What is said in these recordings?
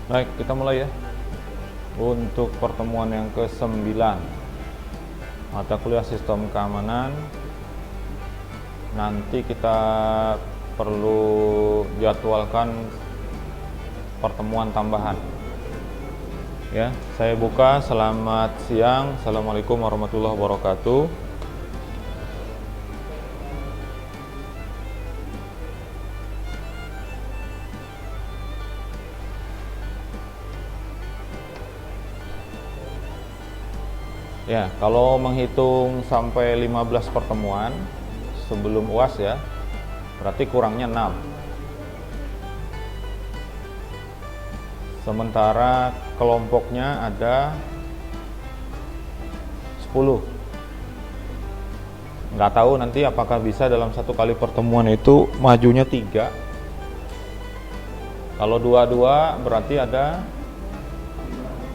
Baik, kita mulai ya. Untuk pertemuan yang ke-9 mata kuliah sistem keamanan, nanti kita perlu jadwalkan pertemuan tambahan. Ya, saya buka. Selamat siang. Assalamualaikum warahmatullahi wabarakatuh. Ya, kalau menghitung sampai 15 pertemuan sebelum UAS ya, berarti kurangnya 6. Sementara kelompoknya ada 10. Nggak tahu nanti apakah bisa dalam satu kali pertemuan itu majunya 3. Kalau 2-2 berarti ada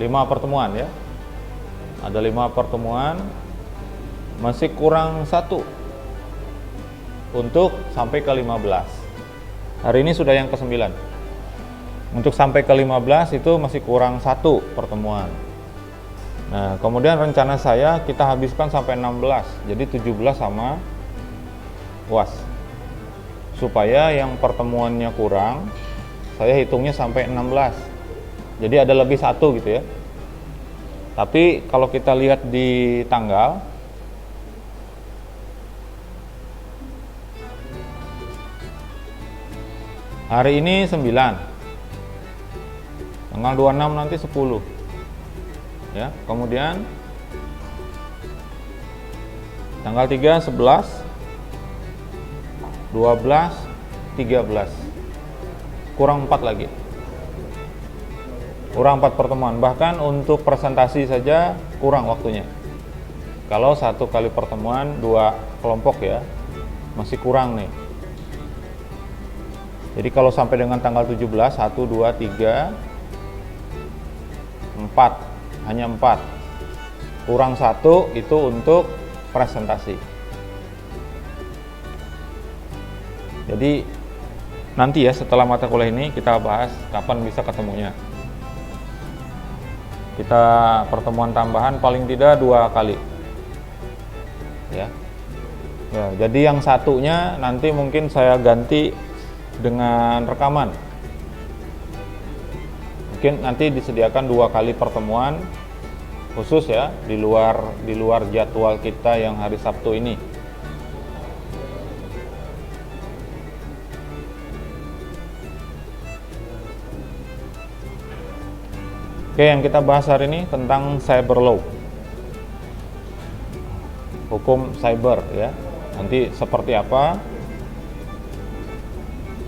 5 pertemuan ya. Ada 5 pertemuan, masih kurang 1 untuk sampai ke 15. Hari ini sudah yang ke-9. Untuk sampai ke 15 itu masih kurang 1 pertemuan. Nah, kemudian rencana saya kita habiskan sampai 16, jadi 17 sama UAS. Supaya yang pertemuannya kurang, saya hitungnya sampai 16. Jadi ada lebih 1 gitu ya. Tapi kalau kita lihat di tanggal, hari ini 9, tanggal 26 nanti 10 ya. Kemudian tanggal 3 11, 12, 13, kurang 4 lagi, kurang 4 pertemuan. Bahkan untuk presentasi saja kurang waktunya. Kalau satu kali pertemuan 2 kelompok ya, masih kurang nih. Jadi kalau sampai dengan tanggal 17, 1, 2, 3, 4, hanya 4, kurang 1 itu untuk presentasi. Jadi nanti ya setelah mata kuliah ini kita bahas kapan bisa ketemunya. Kita pertemuan tambahan paling tidak 2 kali ya. Jadi yang satunya nanti mungkin saya ganti dengan rekaman. Mungkin nanti disediakan 2 kali pertemuan khusus ya, di luar jadwal kita yang hari Sabtu ini. Oke, yang kita bahas hari ini tentang cyber law, hukum cyber ya. Nanti seperti apa?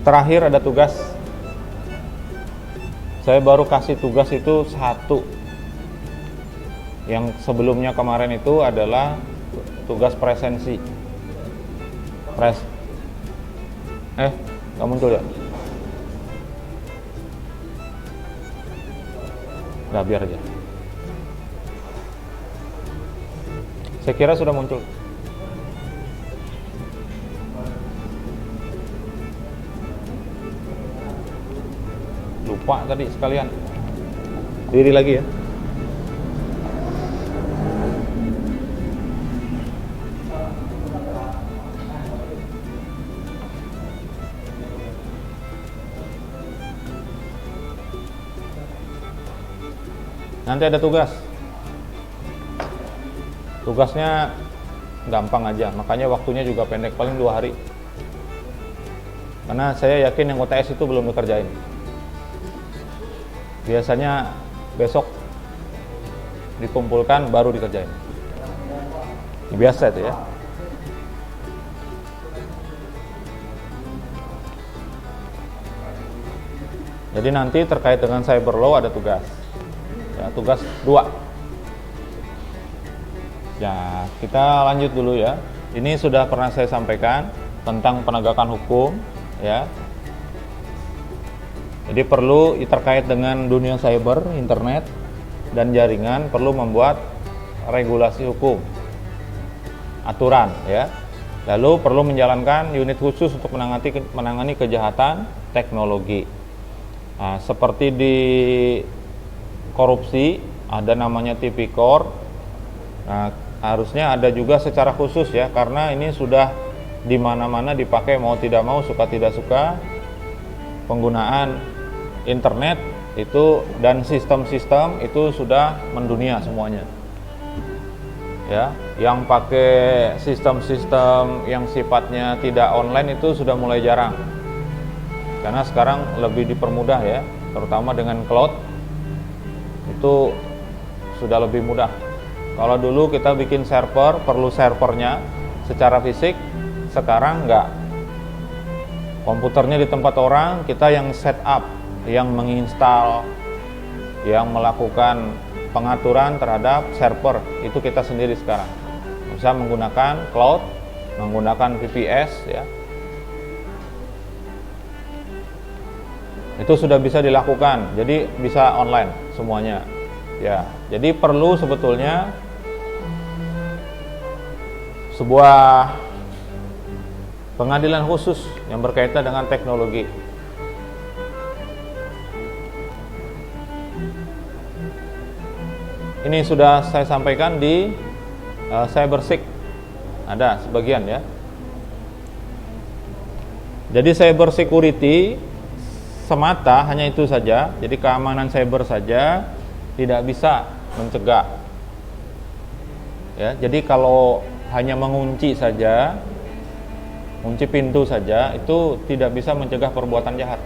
Terakhir ada tugas. Saya baru kasih tugas itu 1. Yang sebelumnya kemarin itu adalah tugas presensi. Nggak muncul ya? Nah, biar aja. Saya kira sudah muncul. Lupa tadi sekalian. Diri lagi ya. Nanti ada tugas. Tugasnya gampang aja, makanya waktunya juga pendek, paling 2 hari. Karena saya yakin yang UTS itu belum dikerjain. Biasanya besok dikumpulkan baru dikerjain. Biasa itu ya. Jadi nanti terkait dengan cyber law ada tugas. Ya, tugas 2. Ya, kita lanjut dulu ya. Ini sudah pernah saya sampaikan tentang penegakan hukum ya. Jadi perlu terkait dengan dunia cyber, internet dan jaringan, perlu membuat regulasi hukum, aturan ya. Lalu perlu menjalankan unit khusus untuk menangani kejahatan teknologi. Nah, seperti di korupsi ada namanya tipikor. Nah, harusnya ada juga secara khusus ya, karena ini sudah di mana-mana dipakai, mau tidak mau, suka tidak suka, penggunaan internet itu dan sistem-sistem itu sudah mendunia semuanya. Ya, yang pakai sistem-sistem yang sifatnya tidak online itu sudah mulai jarang. Karena sekarang lebih dipermudah ya, terutama dengan cloud itu sudah lebih mudah. Kalau dulu kita bikin server, perlu servernya secara fisik, sekarang enggak. Komputernya di tempat orang, kita yang setup, yang menginstal, yang melakukan pengaturan terhadap server, itu kita sendiri sekarang. Bisa menggunakan cloud, menggunakan VPS ya. Itu sudah bisa dilakukan, jadi bisa online semuanya. Ya, jadi perlu sebetulnya sebuah pengadilan khusus yang berkaitan dengan teknologi. Ini sudah saya sampaikan di CyberSec, ada sebagian ya. Jadi cyber security semata hanya itu saja, jadi keamanan cyber saja tidak bisa mencegah. Ya, jadi kalau hanya mengunci saja, kunci pintu saja, itu tidak bisa mencegah perbuatan jahat.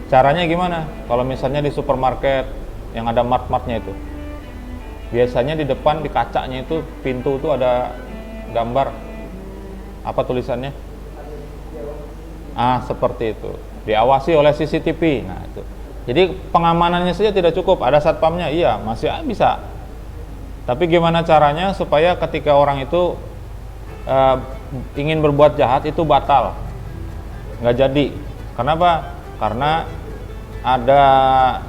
Caranya gimana? Kalau misalnya di supermarket yang ada mart-martnya itu, biasanya di depan di kacanya itu pintu itu ada gambar apa tulisannya? Seperti itu. Diawasi oleh CCTV. Nah, itu. Jadi pengamanannya saja tidak cukup, ada satpamnya, iya, masih bisa. Tapi gimana caranya supaya ketika orang itu ingin berbuat jahat itu batal, nggak jadi. Kenapa? Karena ada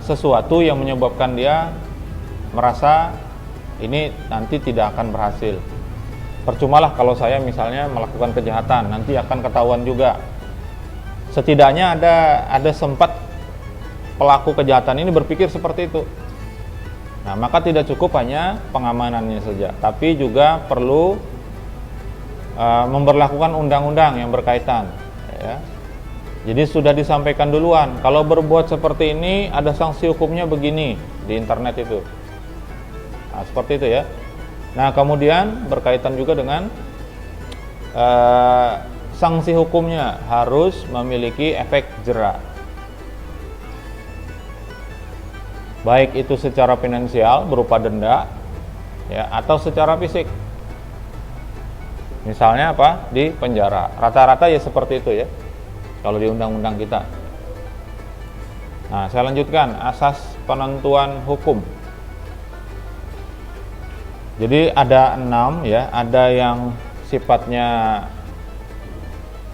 sesuatu yang menyebabkan dia merasa ini nanti tidak akan berhasil. Percumalah kalau saya misalnya melakukan kejahatan, nanti akan ketahuan juga. Setidaknya ada sempat pelaku kejahatan ini berpikir seperti itu. Nah, maka tidak cukup hanya pengamanannya saja, tapi juga perlu memberlakukan undang-undang yang berkaitan. Ya. Jadi sudah disampaikan duluan, kalau berbuat seperti ini ada sanksi hukumnya begini di internet itu. Nah, seperti itu ya. Nah, kemudian berkaitan juga dengan sanksi hukumnya harus memiliki efek jera. Baik itu secara finansial berupa denda ya, atau secara fisik. Misalnya apa? Di penjara. Rata-rata ya seperti itu ya. Kalau di undang-undang kita. Nah, saya lanjutkan asas penentuan hukum. Jadi ada 6 ya, ada yang sifatnya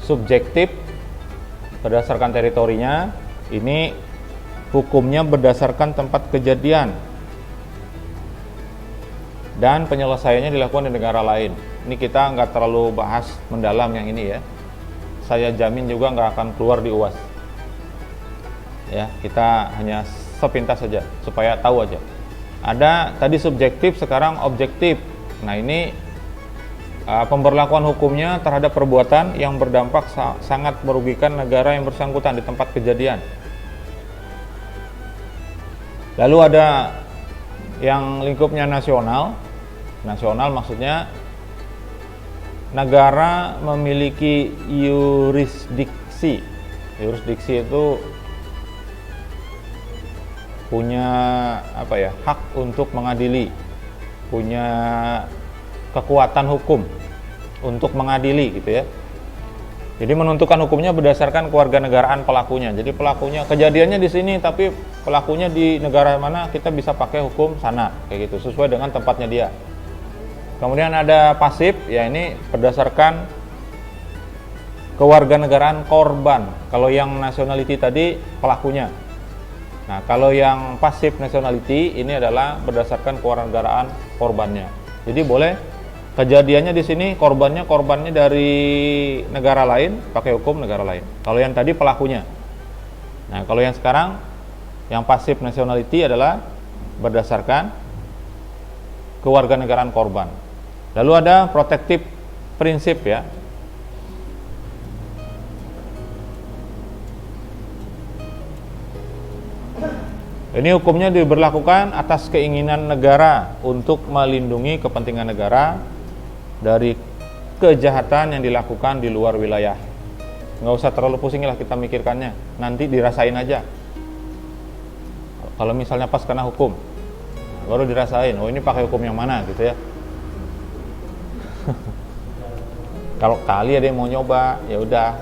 subjektif berdasarkan teritorinya. Ini hukumnya berdasarkan tempat kejadian dan penyelesaiannya dilakukan di negara lain. Ini kita nggak terlalu bahas mendalam yang ini ya. Saya jamin juga nggak akan keluar di UAS. Ya, kita hanya sepintas saja supaya tahu aja. Ada tadi subjektif, sekarang objektif. Nah, ini pemberlakuan hukumnya terhadap perbuatan yang berdampak sangat merugikan negara yang bersangkutan di tempat kejadian. Lalu ada yang lingkupnya nasional. Nasional maksudnya negara memiliki yurisdiksi. Yurisdiksi itu punya hak untuk mengadili, punya kekuatan hukum untuk mengadili gitu ya. Jadi menentukan hukumnya berdasarkan kewarganegaraan pelakunya. Jadi pelakunya kejadiannya di sini tapi pelakunya di negara mana, kita bisa pakai hukum sana kayak gitu sesuai dengan tempatnya dia. Kemudian ada pasif, ya ini berdasarkan kewarganegaraan korban. Kalau yang nationality tadi pelakunya. Nah, kalau yang pasif nationality ini adalah berdasarkan kewarganegaraan korbannya. Jadi boleh kejadiannya di sini korbannya dari negara lain, pakai hukum negara lain. Kalau yang tadi pelakunya. Nah, kalau yang sekarang yang passive nationality adalah berdasarkan kewarganegaraan korban. Lalu ada protective prinsip ya. Ini hukumnya diberlakukan atas keinginan negara untuk melindungi kepentingan negara dari kejahatan yang dilakukan di luar wilayah. Nggak usah terlalu pusing lah kita mikirkannya, nanti dirasain aja. Kalau misalnya pas kena hukum, baru dirasain, oh ini pakai hukum yang mana gitu ya. Kalau kali ada yang mau nyoba, ya udah.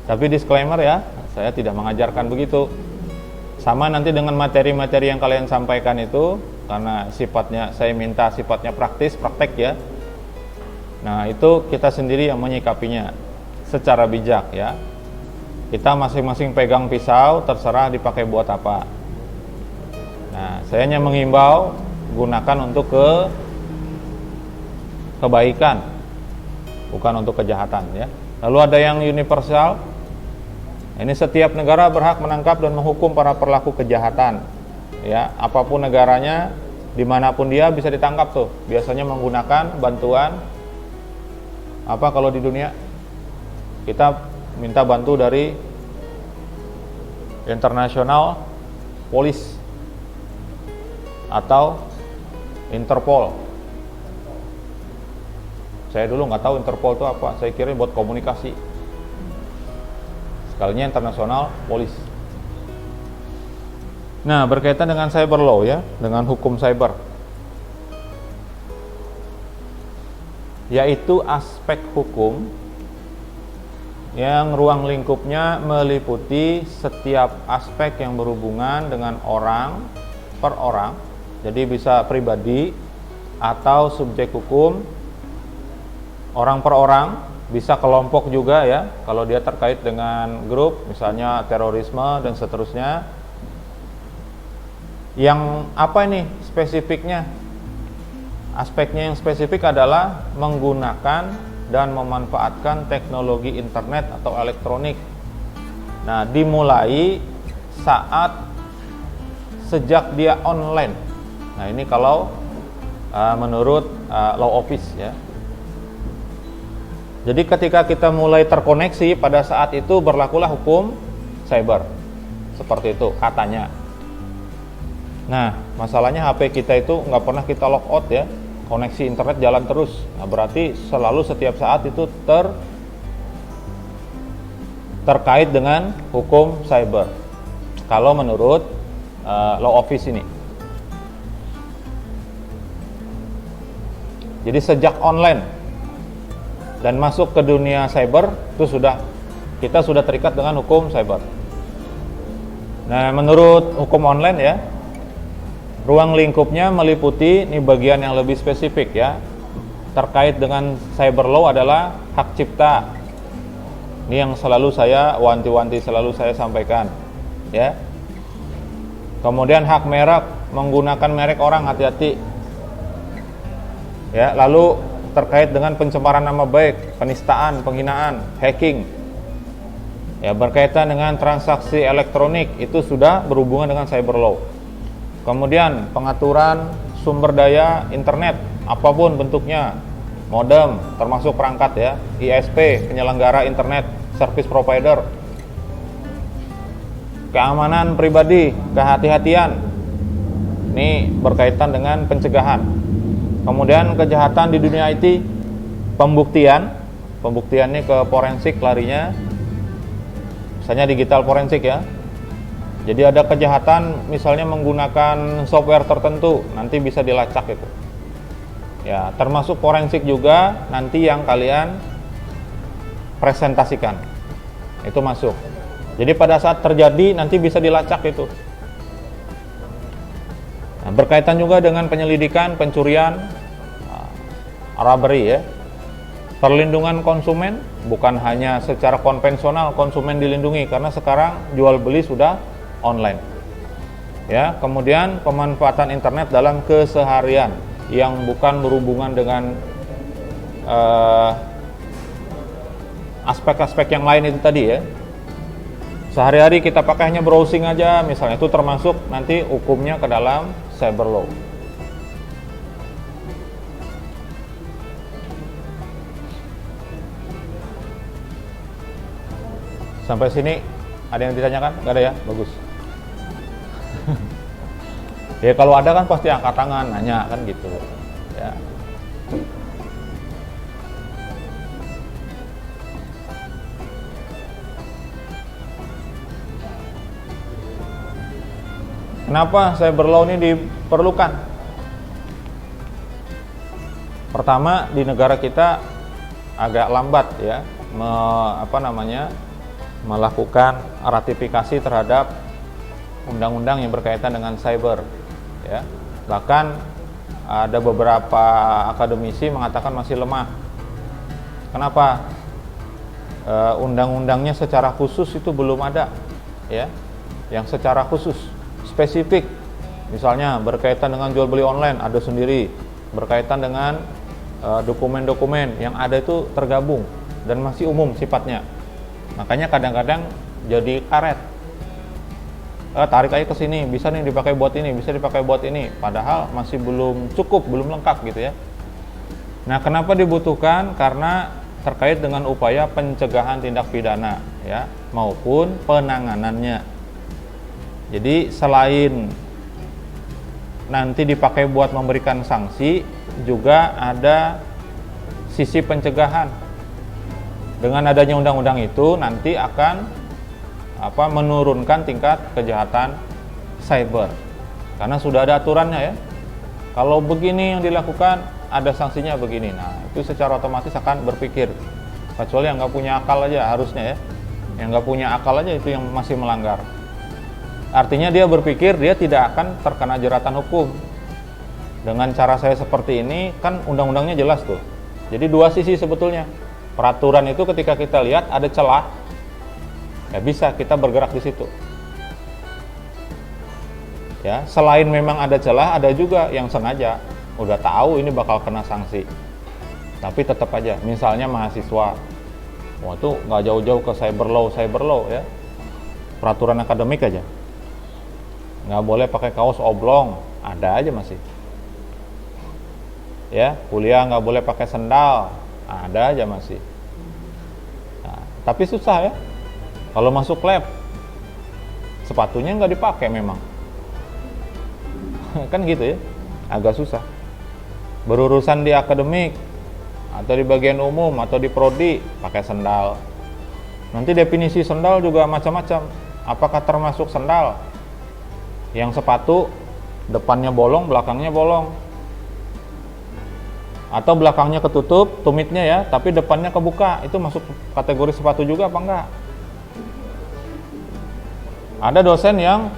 Tapi disclaimer ya, saya tidak mengajarkan begitu. Sama nanti dengan materi-materi yang kalian sampaikan itu, karena sifatnya saya minta sifatnya praktis, praktek ya. Nah, itu kita sendiri yang menyikapinya secara bijak ya. Kita masing-masing pegang pisau, terserah dipakai buat apa. Nah, saya hanya mengimbau gunakan untuk kebaikan, bukan untuk kejahatan ya. Lalu ada yang universal. Ini setiap negara berhak menangkap dan menghukum para pelaku kejahatan ya, apapun negaranya, dimanapun dia bisa ditangkap tuh. Biasanya menggunakan bantuan apa kalau di dunia kita minta bantu dari International Police atau Interpol. Saya dulu nggak tahu Interpol itu apa, saya kira buat komunikasi. Sekalinya International Police. Nah, berkaitan dengan cyber law ya, dengan hukum cyber, yaitu aspek hukum yang ruang lingkupnya meliputi setiap aspek yang berhubungan dengan orang per orang. Jadi bisa pribadi atau subjek hukum, orang per orang, bisa kelompok juga ya, kalau dia terkait dengan grup, misalnya terorisme dan seterusnya. Yang apa ini spesifiknya? Aspeknya yang spesifik adalah menggunakan dan memanfaatkan teknologi internet atau elektronik. Nah, dimulai saat sejak dia online. Nah, ini kalau menurut law office ya. Jadi ketika kita mulai terkoneksi, pada saat itu berlakulah hukum cyber. Seperti itu katanya. Nah, masalahnya HP kita itu nggak pernah kita lock out ya. Koneksi internet jalan terus. Nah, berarti selalu setiap saat itu terkait dengan hukum cyber. Kalau menurut law office ini. Jadi sejak online dan masuk ke dunia cyber itu kita sudah terikat dengan hukum cyber. Nah, menurut hukum online ya, ruang lingkupnya meliputi, ini bagian yang lebih spesifik ya, terkait dengan cyber law adalah hak cipta. Ini yang selalu saya wanti-wanti, selalu saya sampaikan ya. Kemudian hak merek, menggunakan merek orang, hati-hati ya. Lalu terkait dengan pencemaran nama baik, penistaan, penghinaan, hacking ya, berkaitan dengan transaksi elektronik, itu sudah berhubungan dengan cyber law. Kemudian pengaturan sumber daya internet apapun bentuknya, modem termasuk perangkat ya, ISP, penyelenggara internet service provider, keamanan pribadi, kehati-hatian, ini berkaitan dengan pencegahan. Kemudian kejahatan di dunia IT, pembuktian ini ke forensik larinya, misalnya digital forensik ya. Jadi ada kejahatan misalnya menggunakan software tertentu, nanti bisa dilacak itu ya, termasuk forensik juga nanti yang kalian presentasikan itu masuk. Jadi pada saat terjadi nanti bisa dilacak itu. Nah, berkaitan juga dengan penyelidikan, pencurian, robbery ya. Perlindungan konsumen, bukan hanya secara konvensional konsumen dilindungi, karena sekarang jual beli sudah online. Ya, kemudian pemanfaatan internet dalam keseharian yang bukan berhubungan dengan aspek-aspek yang lain itu tadi ya. Sehari-hari kita pakai hanya browsing aja, misalnya, itu termasuk nanti hukumnya ke dalam cyber law. Sampai sini ada yang ditanyakan? Nggak ada ya? Bagus. Ya kalau ada kan pasti angkat tangan, nanya kan gitu. Ya. Kenapa cyber law ini diperlukan? Pertama, di negara kita agak lambat ya melakukan ratifikasi terhadap undang-undang yang berkaitan dengan cyber ya. Bahkan ada beberapa akademisi mengatakan masih lemah. Kenapa? Undang-undangnya secara khusus itu belum ada ya, yang secara khusus spesifik, misalnya berkaitan dengan jual beli online ada sendiri, berkaitan dengan dokumen-dokumen yang ada itu tergabung dan masih umum sifatnya. Makanya kadang-kadang jadi karet, tarik aja ke sini, bisa nih dipakai buat ini, bisa dipakai buat ini, padahal masih belum cukup, belum lengkap gitu ya. Nah, kenapa dibutuhkan? Karena terkait dengan upaya pencegahan tindak pidana ya, maupun penanganannya. Jadi selain nanti dipakai buat memberikan sanksi, juga ada sisi pencegahan. Dengan adanya undang-undang itu nanti akan menurunkan tingkat kejahatan cyber. Karena sudah ada aturannya ya. Kalau begini yang dilakukan, ada sanksinya begini. Nah, itu secara otomatis akan berpikir. Kecuali yang nggak punya akal aja harusnya ya. Yang nggak punya akal aja itu yang masih melanggar. Artinya dia berpikir dia tidak akan terkena jeratan hukum. Dengan cara saya seperti ini, kan undang-undangnya jelas tuh. Jadi dua sisi sebetulnya. Peraturan itu ketika kita lihat ada celah, ya bisa kita bergerak di situ. Ya, selain memang ada celah, ada juga yang sengaja udah tahu ini bakal kena sanksi, tapi tetap aja. Misalnya mahasiswa, wah itu nggak jauh-jauh ke cyber law ya, peraturan akademik aja, nggak boleh pakai kaos oblong, ada aja masih. Ya, kuliah nggak boleh pakai sendal, ada aja masih. Nah, tapi susah ya, kalau masuk lab sepatunya nggak dipakai memang. Kan gitu ya, agak susah. Berurusan di akademik atau di bagian umum atau di prodi pakai sendal. Nanti definisi sendal juga macam-macam. Apakah termasuk sendal yang sepatu depannya bolong, belakangnya bolong, atau belakangnya ketutup tumitnya ya, tapi depannya kebuka, itu masuk kategori sepatu juga apa enggak? Ada dosen yang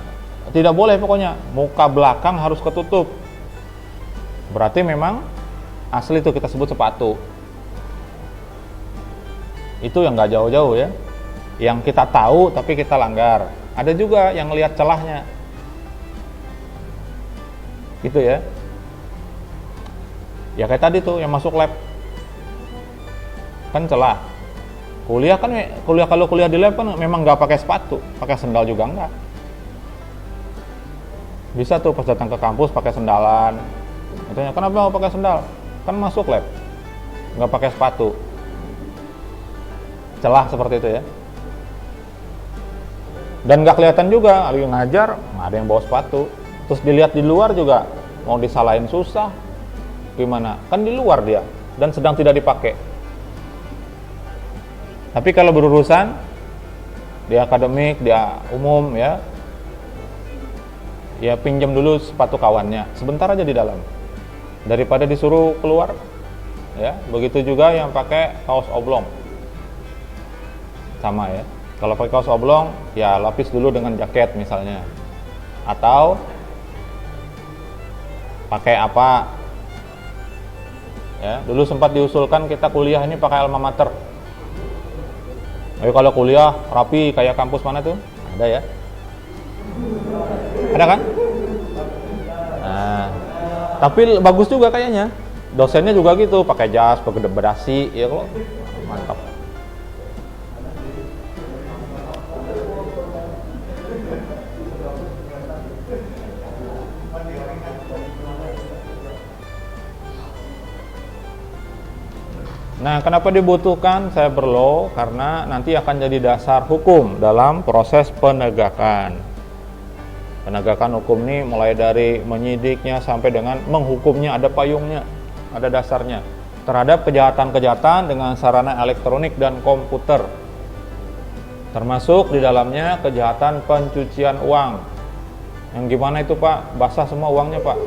tidak boleh, pokoknya muka belakang harus ketutup, berarti memang asli itu kita sebut sepatu. Itu yang nggak jauh-jauh ya, yang kita tahu tapi kita langgar. Ada juga yang lihat celahnya gitu ya. Ya kayak tadi tuh yang masuk lab kan celah. Kalau kuliah di lab kan memang nggak pakai sepatu, pakai sendal juga enggak. Bisa tuh pas datang ke kampus pakai sendalan. Katanya, kenapa mau pakai sendal? Kan masuk lab, nggak pakai sepatu. Celah seperti itu ya. Dan nggak kelihatan juga, lagi ngajar nggak ada yang bawa sepatu. Terus dilihat di luar juga mau disalahin susah. Gimana? Kan di luar dia dan sedang tidak dipakai. Tapi kalau berurusan di akademik, dia umum ya, ya pinjam dulu sepatu kawannya, sebentar aja di dalam, daripada disuruh keluar. Ya, begitu juga yang pakai kaos oblong, sama ya. Kalau pakai kaos oblong, ya lapis dulu dengan jaket misalnya, atau pakai apa? Ya, dulu sempat diusulkan kita kuliah ini pakai alma mater. Ayo kalau kuliah rapi kayak kampus mana tuh? Ada ya? Ada kan? Nah, tapi bagus juga kayaknya. Dosennya juga gitu, pakai jas, pakai bedasi, ya kok mantap. Nah, kenapa dibutuhkan cyber law? Karena nanti akan jadi dasar hukum dalam proses penegakan. Penegakan hukum ini mulai dari menyidiknya sampai dengan menghukumnya, ada payungnya, ada dasarnya. Terhadap kejahatan-kejahatan dengan sarana elektronik dan komputer. Termasuk di dalamnya kejahatan pencucian uang. Yang gimana itu Pak? Basah semua uangnya Pak.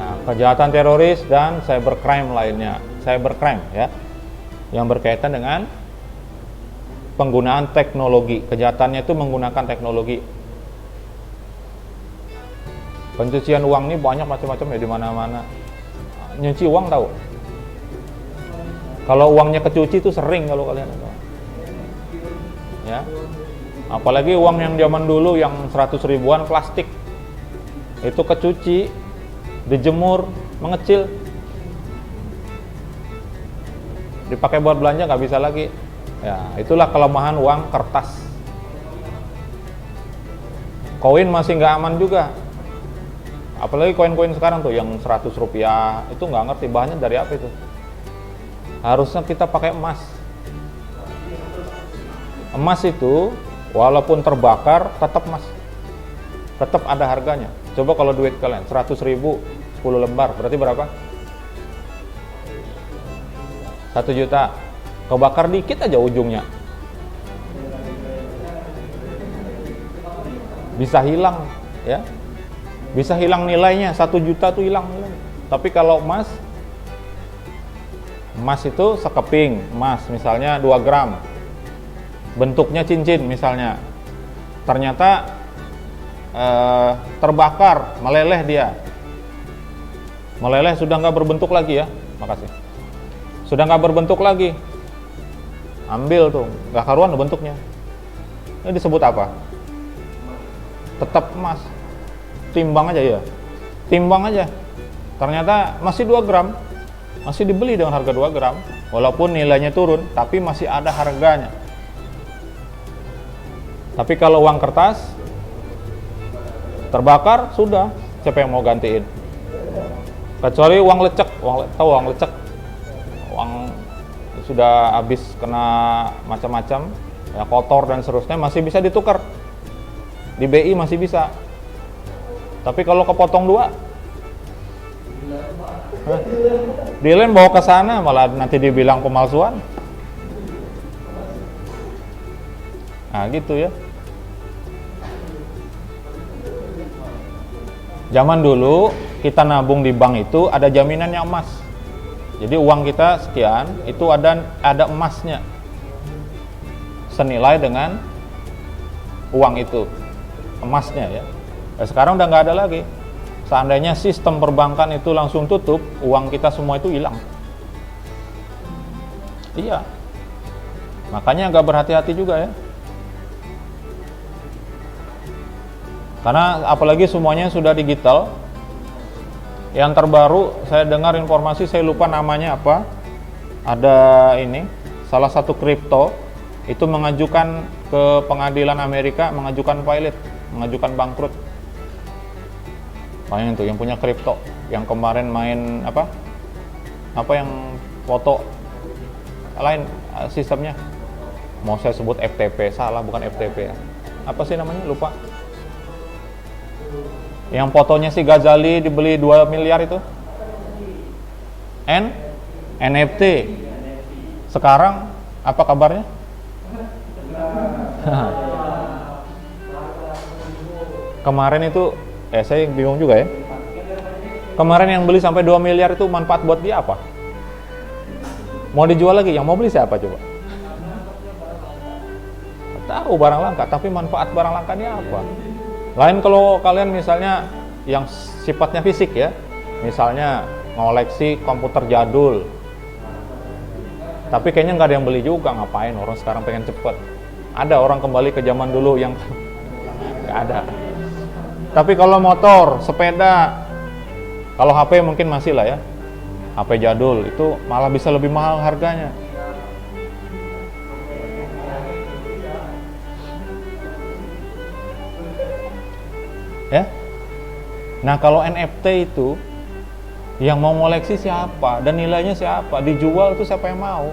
Nah, kejahatan teroris dan cybercrime lainnya. Cybercrime ya, yang berkaitan dengan penggunaan teknologi. Kejahatannya itu menggunakan teknologi. Pencucian uang ini banyak macam-macam ya di mana-mana. Nyuci uang tahu? Kalau uangnya kecuci itu sering kalau kalian tahu. Ya. Apalagi uang yang zaman dulu yang 100 ribuan plastik. Itu kecuci, dijemur, mengecil. Dipakai buat belanja nggak bisa lagi. Ya, itulah kelemahan uang kertas. Koin masih nggak aman juga. Apalagi koin-koin sekarang tuh yang 100 rupiah, itu nggak ngerti bahannya dari apa itu. Harusnya kita pakai emas. Emas itu walaupun terbakar tetap emas. Tetap ada harganya. Coba kalau duit kalian 100 ribu 10 lembar, berarti berapa? 1 juta. Kebakar dikit aja ujungnya, bisa hilang ya. Bisa hilang nilainya, 1 juta tuh hilang nilainya. Tapi kalau emas itu sekeping emas misalnya 2 gram, bentuknya cincin misalnya, ternyata terbakar, meleleh dia, meleleh sudah nggak berbentuk lagi ya, makasih, sudah nggak berbentuk lagi, ambil tuh, nggak karuan bentuknya, ini disebut apa? Tetap emas. Timbang aja ya, timbang aja, ternyata masih 2 gram, masih dibeli dengan harga 2 gram, walaupun nilainya turun, tapi masih ada harganya. Tapi kalau uang kertas terbakar, sudah, siapa yang mau gantiin? Kecuali uang lecek, tahu uang lecek, uang sudah habis kena macam-macam, ya kotor dan seterusnya, masih bisa ditukar, di BI masih bisa. Tapi kalau kepotong 2, dealer bawa ke sana malah nanti dibilang pemalsuan. Nah gitu ya. Zaman dulu kita nabung di bank itu ada jaminannya emas. Jadi uang kita sekian itu ada emasnya senilai dengan uang itu, emasnya ya. Sekarang udah nggak ada lagi. Seandainya sistem perbankan itu langsung tutup, uang kita semua itu hilang. Iya. Makanya agak berhati-hati juga ya. Karena apalagi semuanya sudah digital. Yang terbaru saya dengar informasi, saya lupa namanya apa. Ada ini, salah satu kripto itu mengajukan ke pengadilan Amerika, mengajukan pilot, mengajukan bangkrut. Main tuh yang punya kripto, yang kemarin main apa yang foto lain sistemnya, mau saya sebut FTP, salah, bukan FTP ya, apa sih namanya, lupa. Yang fotonya si Ghazali dibeli 2 miliar itu, NFT. Sekarang apa kabarnya? Kemarin itu saya bingung juga ya. Kemarin yang beli sampai 2 miliar itu manfaat buat dia apa? Mau dijual lagi, yang mau beli siapa coba? Tahu barang langka, tapi manfaat barang langka dia apa? Lain kalau kalian misalnya yang sifatnya fisik ya, misalnya ngoleksi komputer jadul, tapi kayaknya nggak ada yang beli juga, ngapain, orang sekarang pengen cepet. Ada orang kembali ke zaman dulu yang nggak ada. Tapi kalau motor, sepeda, kalau HP mungkin masih lah ya, HP jadul itu malah bisa lebih mahal harganya. Ya. Nah kalau NFT itu Yang mau ngoleksi siapa dan nilainya siapa, dijual itu siapa yang mau.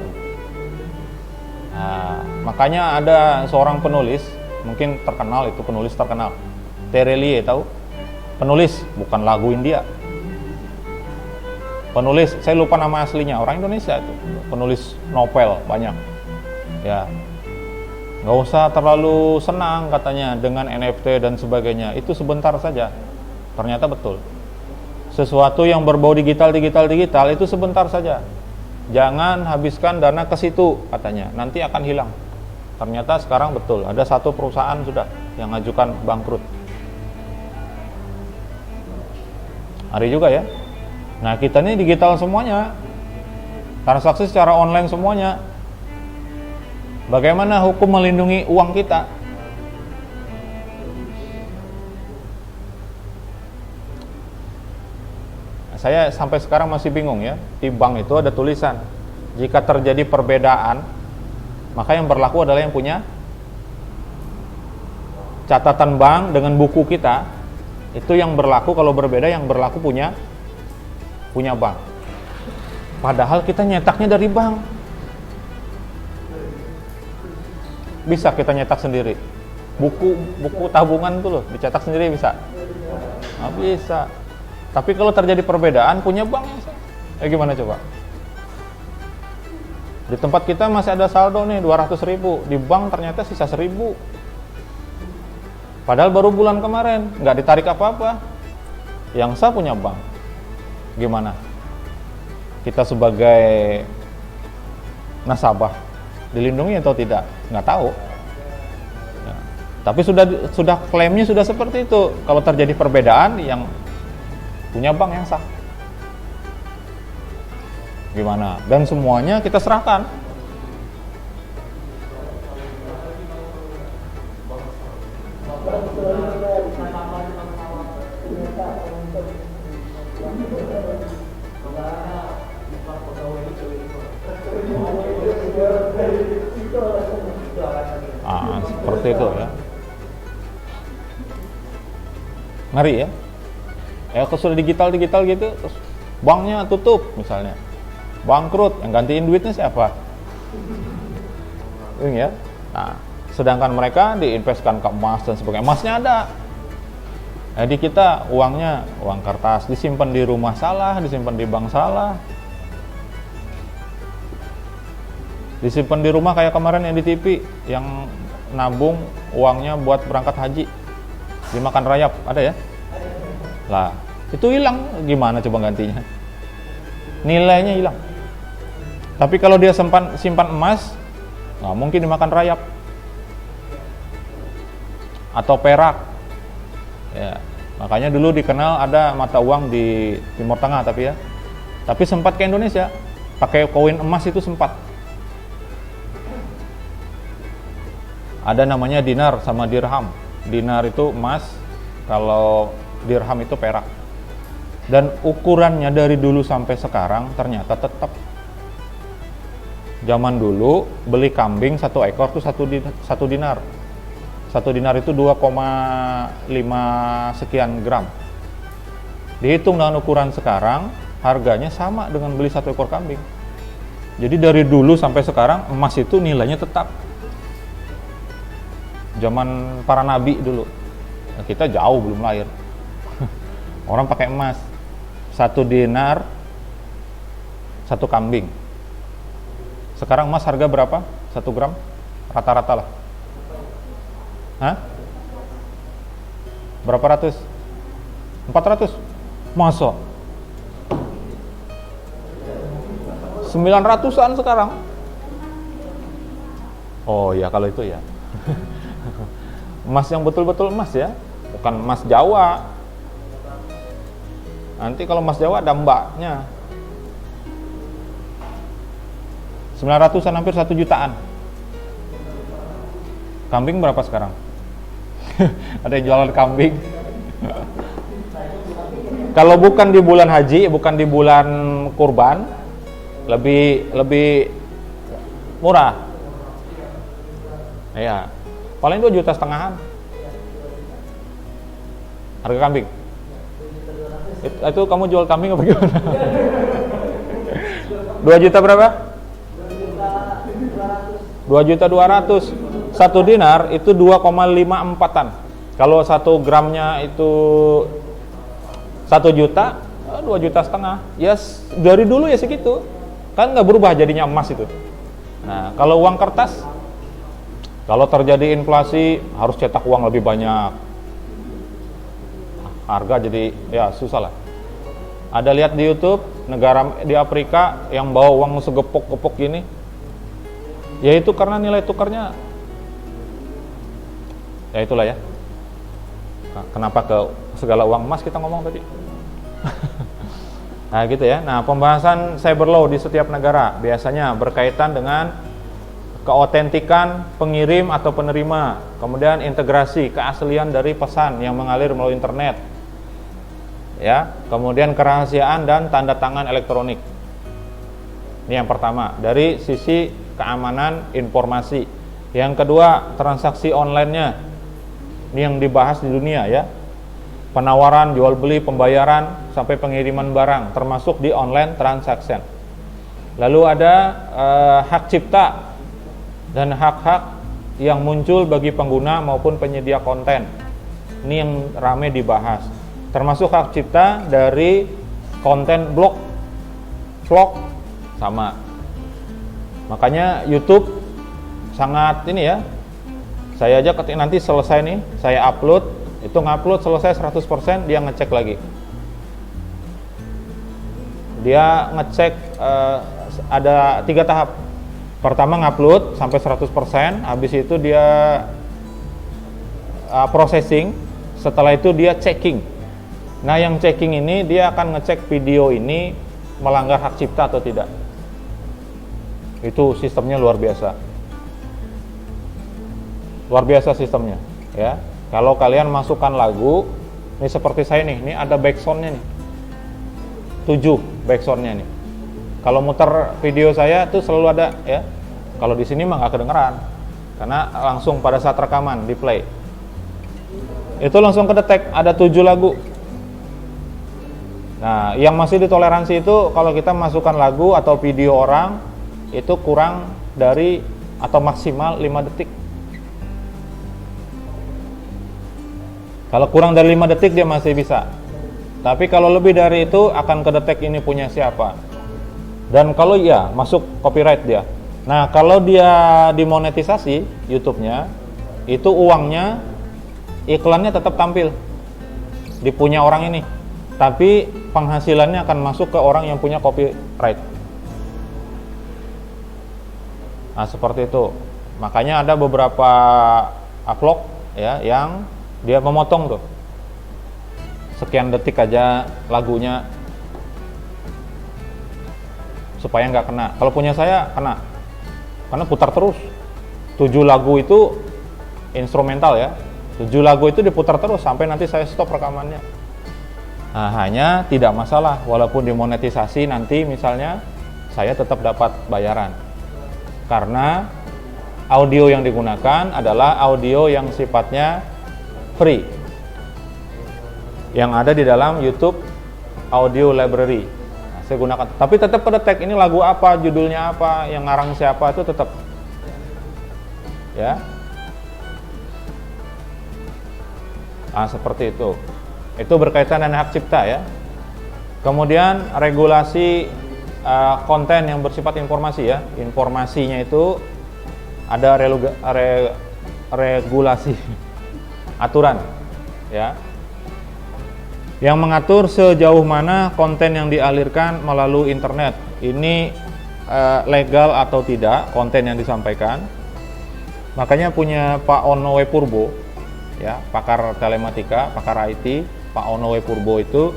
Nah, makanya ada seorang penulis, mungkin terkenal, itu penulis terkenal, Terelie, tahu? Penulis, bukan lagu India. Penulis, saya lupa nama aslinya, orang Indonesia itu, penulis novel banyak. Ya, nggak usah terlalu senang katanya dengan NFT dan sebagainya, itu sebentar saja. Ternyata betul. Sesuatu yang berbau digital itu sebentar saja. Jangan habiskan dana ke situ katanya, nanti akan hilang. Ternyata sekarang betul, ada satu perusahaan sudah yang ngajukan bangkrut. Hari juga ya. Nah, kita ini digital semuanya, transaksi secara online semuanya. Bagaimana hukum melindungi uang kita? Saya sampai sekarang masih bingung ya. Di bank itu ada tulisan, jika terjadi perbedaan, maka yang berlaku adalah yang punya catatan bank dengan buku kita. Itu yang berlaku, kalau berbeda yang berlaku punya bank. Padahal kita nyetaknya dari bank. Bisa kita nyetak sendiri. Buku tabungan itu loh, dicetak sendiri bisa? Nggak bisa. Tapi kalau terjadi perbedaan, punya bank yang gimana coba? Di tempat kita masih ada saldo nih 200.000, di bank ternyata sisa 1.000. Padahal baru bulan kemarin, nggak ditarik apa-apa. Yang sah punya bank. Gimana? Kita sebagai nasabah dilindungi atau tidak? Nggak tahu. Ya. Tapi sudah klaimnya sudah seperti itu. Kalau terjadi perbedaan, yang punya bank yang sah. Gimana? Dan semuanya kita serahkan. Seperti itu ya. Ngeri ya. Kalau sudah digital gitu, terus banknya tutup misalnya, bangkrut, yang gantiin duitnya siapa? Ini ya. Nah, sedangkan mereka diinvestkan ke emas dan sebagainya. Emasnya ada. Jadi kita uangnya uang kertas, disimpan di rumah salah, disimpan di bank salah. Disimpan di rumah kayak kemarin yang di TV, yang nabung uangnya buat berangkat haji, dimakan rayap, ada ya? Lah, itu hilang, gimana coba gantinya? Nilainya hilang. Tapi kalau dia simpan emas, nggak mungkin dimakan rayap atau perak. Ya, makanya dulu dikenal ada mata uang di Timur Tengah, tapi sempat ke Indonesia pakai koin emas, itu sempat. Ada namanya dinar sama dirham. Dinar itu emas, kalau dirham itu perak. Dan ukurannya dari dulu sampai sekarang ternyata tetap. Zaman dulu beli kambing 1 ekor tuh 1 dinar. 1 dinar itu 2,5 sekian gram. Dihitung dengan ukuran sekarang, harganya sama dengan beli 1 ekor kambing. Jadi dari dulu sampai sekarang emas itu nilainya tetap. Zaman para nabi dulu, kita jauh belum lahir. Orang pakai emas. 1 dinar 1 kambing. Sekarang emas harga berapa? 1 gram? Rata-rata lah. Hah? Berapa ratus? 400? Masa? 900-an sekarang. Oh ya, kalau itu ya. Emas yang betul-betul emas ya, bukan emas Jawa. Nanti kalau emas Jawa ada mbaknya. 900-an, hampir 1 jutaan. Kambing berapa sekarang? Ada yang jualan kambing. Kalau bukan di bulan haji, bukan di bulan kurban, lebih murah. Ya, paling 2,5 juta harga kambing. Itu kamu jual kambing apa gimana? 2 juta berapa? 2.200.000. 1 dinar itu 2,54-an. Kalau 1 gramnya itu 1 juta, 2,5 juta. Ya dari dulu ya segitu. Kan nggak berubah jadinya emas itu. Nah, kalau uang kertas, kalau terjadi inflasi harus cetak uang lebih banyak. Harga jadi ya susah lah. Ada lihat di YouTube negara di Afrika yang bawa uang segepok-gepok gini, yaitu karena nilai tukarnya ya itulah ya. Kenapa ke segala uang emas kita ngomong tadi? Nah gitu ya. Nah, pembahasan cyber law di setiap negara biasanya berkaitan dengan keotentikan pengirim atau penerima, kemudian integrasi keaslian dari pesan yang mengalir melalui internet, ya, kemudian kerahasiaan dan tanda tangan elektronik. Ini yang pertama dari sisi keamanan informasi. Yang kedua, transaksi online-nya. Ini yang dibahas di dunia ya. Penawaran, jual beli, pembayaran sampai pengiriman barang termasuk di online transaction. Lalu ada hak cipta dan hak-hak yang muncul bagi pengguna maupun penyedia konten. Ini yang ramai dibahas. Termasuk hak cipta dari konten blog, vlog sama. Makanya YouTube sangat ini ya. Saya aja ketika nanti selesai nih, saya upload, itu ngupload selesai 100%, dia ngecek lagi. Dia ngecek ada 3 tahap. Pertama ngupload sampai 100%, habis itu dia processing, setelah itu dia checking. Nah, yang checking ini dia akan ngecek video ini melanggar hak cipta atau tidak. Itu sistemnya luar biasa. Luar biasa sistemnya, ya. Kalau kalian masukkan lagu, ini seperti saya nih, ini ada backsoundnya nih. 7 backsoundnya nih. Kalau muter video saya itu selalu ada ya. Kalau di sini mah nggak kedengeran, karena langsung pada saat rekaman di play. Itu langsung kedetek ada 7 lagu. Nah, yang masih ditoleransi itu kalau kita masukkan lagu atau video orang itu kurang dari atau maksimal 5 detik. Kalau kurang dari 5 detik dia masih bisa. Tapi kalau lebih dari itu akan kedetek ini punya siapa. Dan kalau ya masuk copyright dia. Nah, kalau dia dimonetisasi YouTube-nya, itu uangnya, iklannya tetap tampil di punya orang ini. Tapi penghasilannya akan masuk ke orang yang punya copyright. Nah, seperti itu. Makanya ada beberapa vlog ya yang dia memotong tuh sekian detik aja lagunya supaya nggak kena. Kalau punya saya kena, karena putar terus 7 lagu itu instrumental ya. 7 lagu itu diputar terus sampai nanti saya stop rekamannya. Nah, hanya tidak masalah walaupun dimonetisasi, nanti misalnya saya tetap dapat bayaran karena audio yang digunakan adalah audio yang sifatnya free yang ada di dalam YouTube Audio Library. Nah, saya gunakan, tapi tetap kedetek ini lagu apa, judulnya apa, yang ngarang siapa, itu tetap ya. Nah, seperti itu. Itu berkaitan dengan hak cipta ya. Kemudian regulasi konten yang bersifat informasi ya. Informasinya itu ada regulasi aturan ya, yang mengatur sejauh mana konten yang dialirkan melalui internet ini legal atau tidak konten yang disampaikan. Makanya punya Pak Ono W. Purbo ya, pakar telematika, pakar IT. Pak Ono W. Purbo itu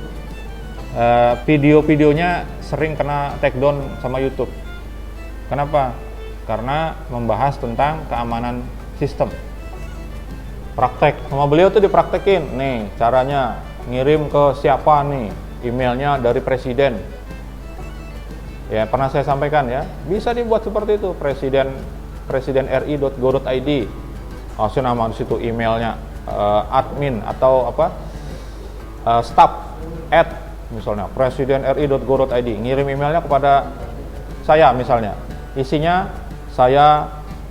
video-videonya sering kena take down sama YouTube. Kenapa? Karena membahas tentang keamanan sistem. Praktek sama beliau tuh dipraktekin nih caranya ngirim ke siapa nih, emailnya dari presiden ya, pernah saya sampaikan ya, bisa dibuat seperti itu, presiden ri.go.id, kasih nama di situ emailnya, admin atau apa, staff misalnya presiden.ri.go.id, ngirim emailnya kepada saya misalnya, isinya saya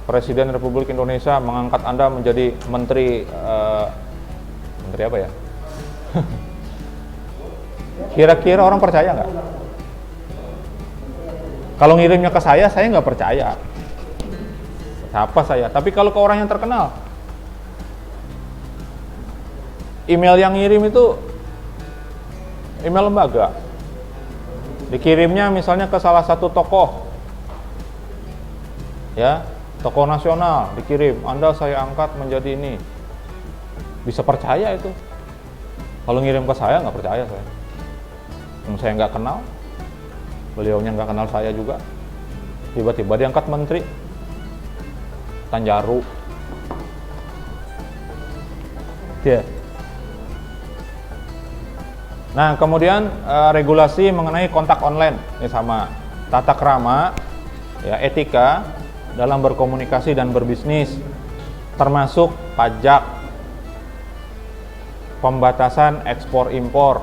Presiden Republik Indonesia mengangkat Anda menjadi menteri menteri apa ya? Kira-kira orang percaya nggak? Kalau ngirimnya ke saya nggak percaya. Siapa saya? Tapi kalau ke orang yang terkenal, email yang ngirim itu email lembaga, dikirimnya misalnya ke salah satu tokoh, ya, tokoh nasional, dikirim, Anda saya angkat menjadi ini, bisa percaya itu. Kalau ngirim ke saya nggak percaya saya. Saya nggak kenal, beliaunya nggak kenal saya juga, tiba-tiba diangkat menteri Tanjaru, ya. Nah, kemudian regulasi mengenai kontak online, ini sama tata krama, ya, etika dalam berkomunikasi dan berbisnis, termasuk pajak, pembatasan ekspor impor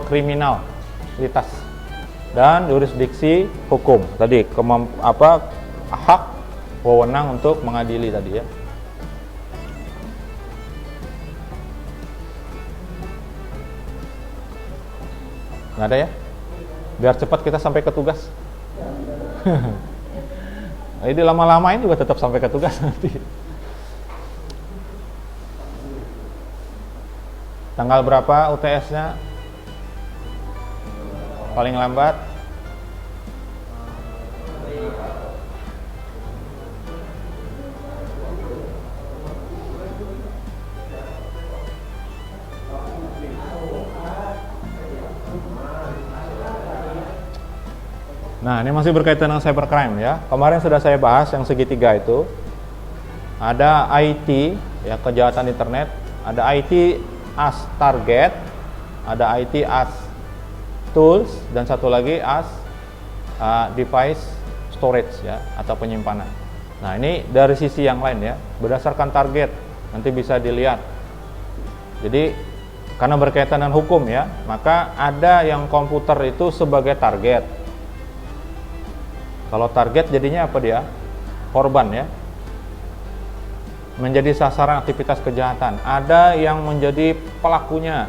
kriminalitas, dan jurisdiksi hukum. Tadi hak wewenang untuk mengadili tadi, ya. Nggak ada ya? Biar cepat kita sampai ke tugas. Jadi lama-lamain juga tetap sampai ke tugas nanti. Tanggal berapa UTS-nya? Paling lambat? Nah, ini masih berkaitan dengan cybercrime, ya. Kemarin sudah saya bahas yang segitiga itu. Ada IT, ya, kejahatan internet, ada IT as target, ada IT as tools, dan satu lagi as device storage, ya, atau penyimpanan. Nah, ini dari sisi yang lain, ya, berdasarkan target, nanti bisa dilihat. Jadi karena berkaitan dengan hukum, ya, maka ada yang komputer itu sebagai target. Kalau target jadinya apa dia? Korban, ya. Menjadi sasaran aktivitas kejahatan. Ada yang menjadi pelakunya.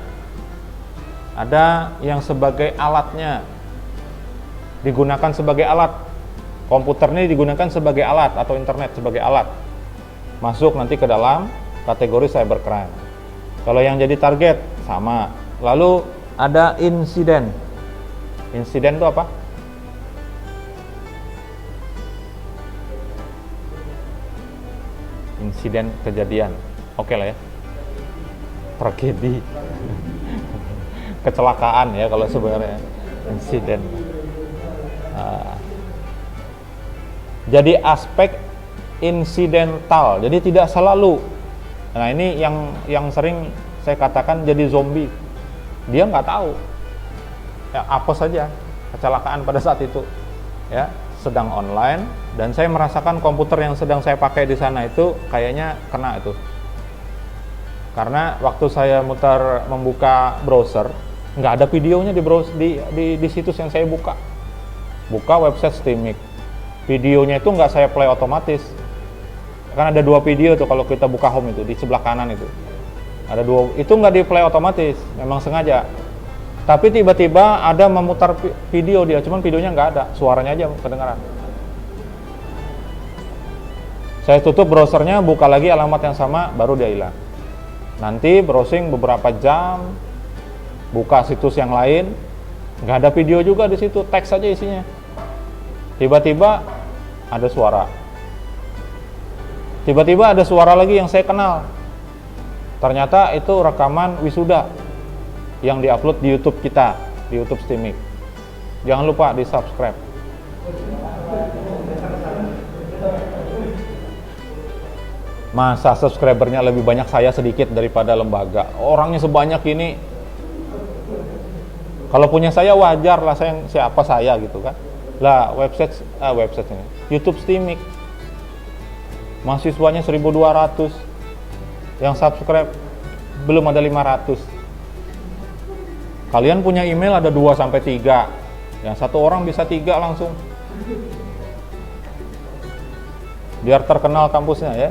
Ada yang sebagai alatnya. Digunakan sebagai alat. Komputer ini digunakan sebagai alat atau internet sebagai alat. Masuk nanti ke dalam kategori cybercrime. Kalau yang jadi target sama. Lalu ada insiden. Insiden itu apa? Insiden kejadian, oke lah, ya, tragedi, kecelakaan, ya, kalau sebenarnya insiden. Jadi aspek insidental, jadi tidak selalu. Nah, ini yang sering saya katakan jadi zombie. Dia nggak tahu, ya, apa saja kecelakaan pada saat itu, ya, sedang online, dan saya merasakan komputer yang sedang saya pakai di sana itu kayaknya kena itu. Karena waktu saya membuka browser, nggak ada videonya di situs yang saya buka. Buka website Steamik, videonya itu nggak saya play otomatis. Kan ada 2 video tuh kalau kita buka home itu di sebelah kanan itu. Ada 2, itu nggak di play otomatis, memang sengaja. Tapi tiba-tiba ada memutar video dia, cuman videonya nggak ada, suaranya aja kedengaran. Saya tutup browsernya, buka lagi alamat yang sama, baru dia hilang. Nanti browsing beberapa jam, buka situs yang lain, nggak ada video juga di situ, teks aja isinya. Tiba-tiba ada suara. Tiba-tiba ada suara lagi yang saya kenal. Ternyata itu rekaman wisuda yang diupload di YouTube kita, di YouTube Steamik. Jangan lupa di subscribe. Masa subscribernya lebih banyak saya sedikit daripada lembaga? Orangnya sebanyak ini. Kalau punya saya wajar lah, siapa saya gitu kan. Lah website ini YouTube Steamik, mahasiswanya 1.200, yang subscribe belum ada 500. Kalian punya email ada 2 sampai 3. Yang satu orang bisa 3 langsung. Biar terkenal kampusnya ya.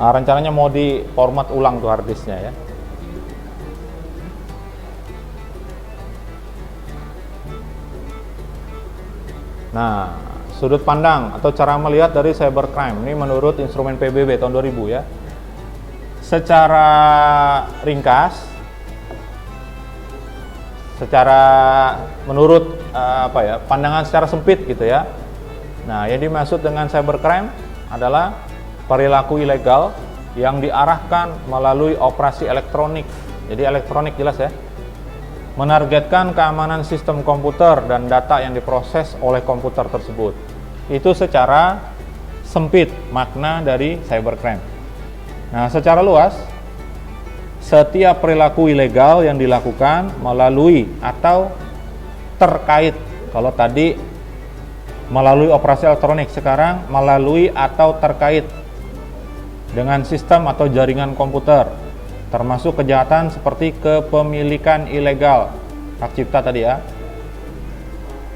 Nah, rencananya mau di format ulang tuh hard disknya ya. Nah, sudut pandang atau cara melihat dari cybercrime ini menurut instrumen PBB tahun 2000 ya. Secara ringkas, secara menurut pandangan secara sempit gitu ya. Nah, yang dimaksud dengan cybercrime adalah perilaku ilegal yang diarahkan melalui operasi elektronik. Jadi elektronik jelas ya. Menargetkan keamanan sistem komputer dan data yang diproses oleh komputer tersebut. Itu secara sempit makna dari cybercrime. Nah, secara luas, setiap perilaku ilegal yang dilakukan melalui atau terkait, kalau tadi melalui operasi elektronik, sekarang melalui atau terkait dengan sistem atau jaringan komputer, termasuk kejahatan seperti kepemilikan ilegal, hak cipta tadi ya.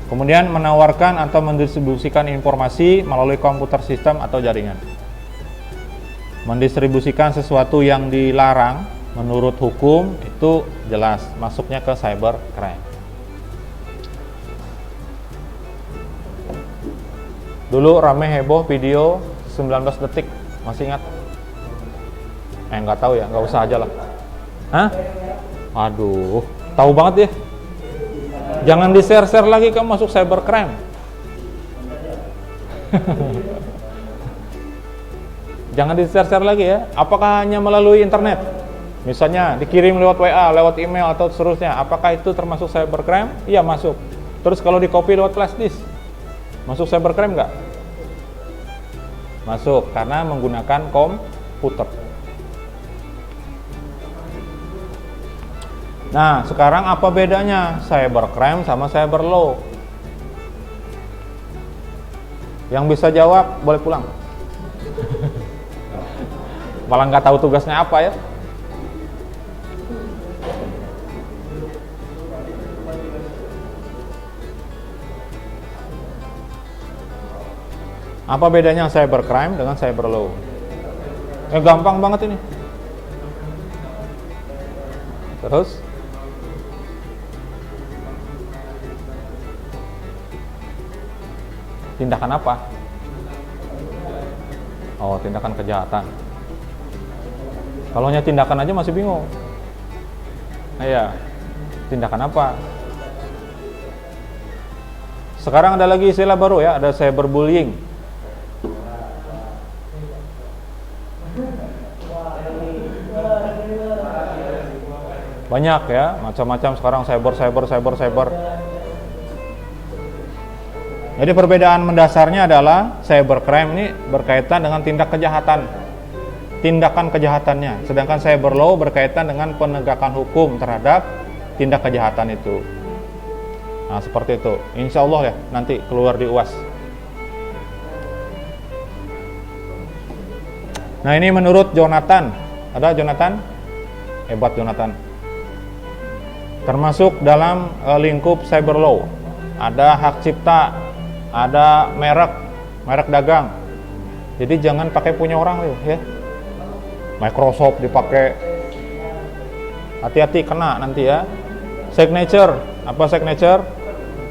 Kemudian menawarkan atau mendistribusikan informasi melalui komputer sistem atau jaringan. Mendistribusikan sesuatu yang dilarang menurut hukum itu jelas masuknya ke cybercrime. Dulu rame heboh video 19 detik, masih ingat? Nggak tahu ya, nggak usah aja lah. Hah? Aduh, tahu banget ya. Jangan di-share-share lagi kamu masuk cybercrime. Jangan di-share-share lagi ya. Apakah hanya melalui internet? Misalnya dikirim lewat WA, lewat email atau seterusnya. Apakah itu termasuk cybercrime? Iya, masuk. Terus kalau di-copy lewat flash disk, masuk cybercrime nggak? Masuk, karena menggunakan komputer. Nah, sekarang apa bedanya cybercrime sama cyber law? Yang bisa jawab boleh pulang. Malah nggak tahu tugasnya apa ya. Apa bedanya cybercrime dengan cyber law? Gampang banget ini. Terus tindakan apa? Oh, tindakan kejahatan. Kalau hanya tindakan aja masih bingung. Iya, tindakan apa? Sekarang ada lagi istilah baru ya, ada cyberbullying. Banyak ya, macam-macam sekarang cyber. Jadi perbedaan mendasarnya adalah cybercrime ini berkaitan dengan tindak kejahatan, tindakan kejahatannya, sedangkan cyber law berkaitan dengan penegakan hukum terhadap tindak kejahatan itu. Nah, seperti itu. Insya Allah ya, nanti keluar di UAS. Nah, ini menurut Jonathan. Ada Jonathan? Hebat Jonathan. Termasuk dalam lingkup cyber law. Ada hak cipta, ada merek dagang. Jadi jangan pakai punya orang ya. Microsoft dipakai. Hati-hati kena nanti ya. Signature, apa signature?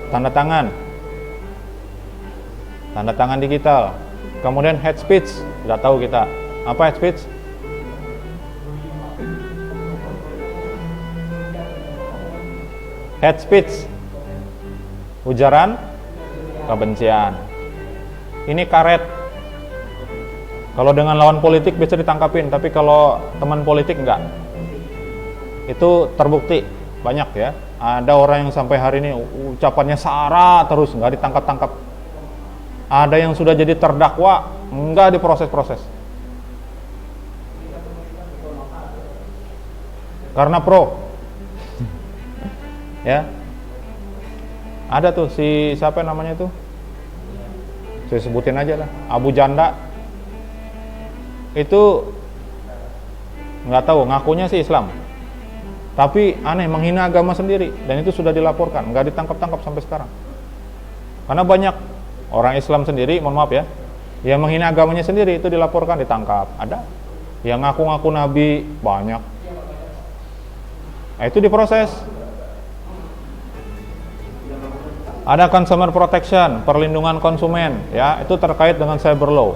Tanda tangan. Tanda tangan digital. Kemudian hate speech, nggak tahu kita. Apa hate speech? Hate speech, ujaran kebencian. Ini karet. Kalau dengan lawan politik bisa ditangkapin, tapi kalau teman politik enggak. Itu terbukti banyak ya. Ada orang yang sampai hari ini ucapannya sara terus, enggak ditangkap-tangkap. Ada yang sudah jadi terdakwa, enggak diproses-proses. Karena pro. Ya. Ada tuh si siapa namanya tuh? Saya sebutin aja lah. Abu Janda. Itu nggak tahu, ngakunya sih Islam, tapi aneh, menghina agama sendiri, dan itu sudah dilaporkan, nggak ditangkap-tangkap sampai sekarang. Karena banyak orang Islam sendiri, mohon maaf ya, yang menghina agamanya sendiri itu dilaporkan, ditangkap. Ada yang ngaku-ngaku nabi, banyak. Nah, itu diproses. Ada consumer protection, perlindungan konsumen, ya, itu terkait dengan cyber law.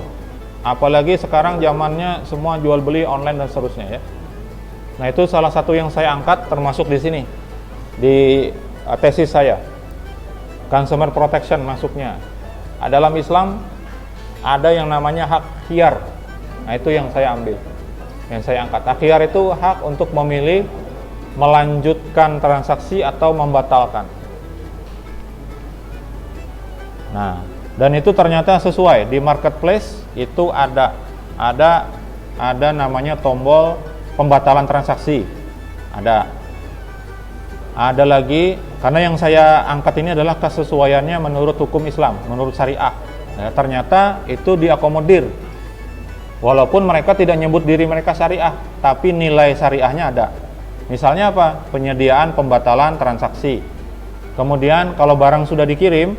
Apalagi sekarang zamannya semua jual beli online dan seterusnya, ya. Nah, itu salah satu yang saya angkat termasuk di sini di tesis saya. Consumer protection masuknya. Dalam Islam ada yang namanya hak khiyar. Nah, itu yang saya ambil. Yang saya angkat. Hak khiyar itu hak untuk memilih melanjutkan transaksi atau membatalkan. Nah, dan itu ternyata sesuai di marketplace itu ada namanya tombol pembatalan transaksi. Ada lagi, karena yang saya angkat ini adalah kesesuaiannya menurut hukum Islam, menurut syariah. Nah, ternyata itu diakomodir. Walaupun mereka tidak nyebut diri mereka syariah, tapi nilai syariahnya ada. Misalnya apa? Penyediaan pembatalan transaksi. Kemudian kalau barang sudah dikirim,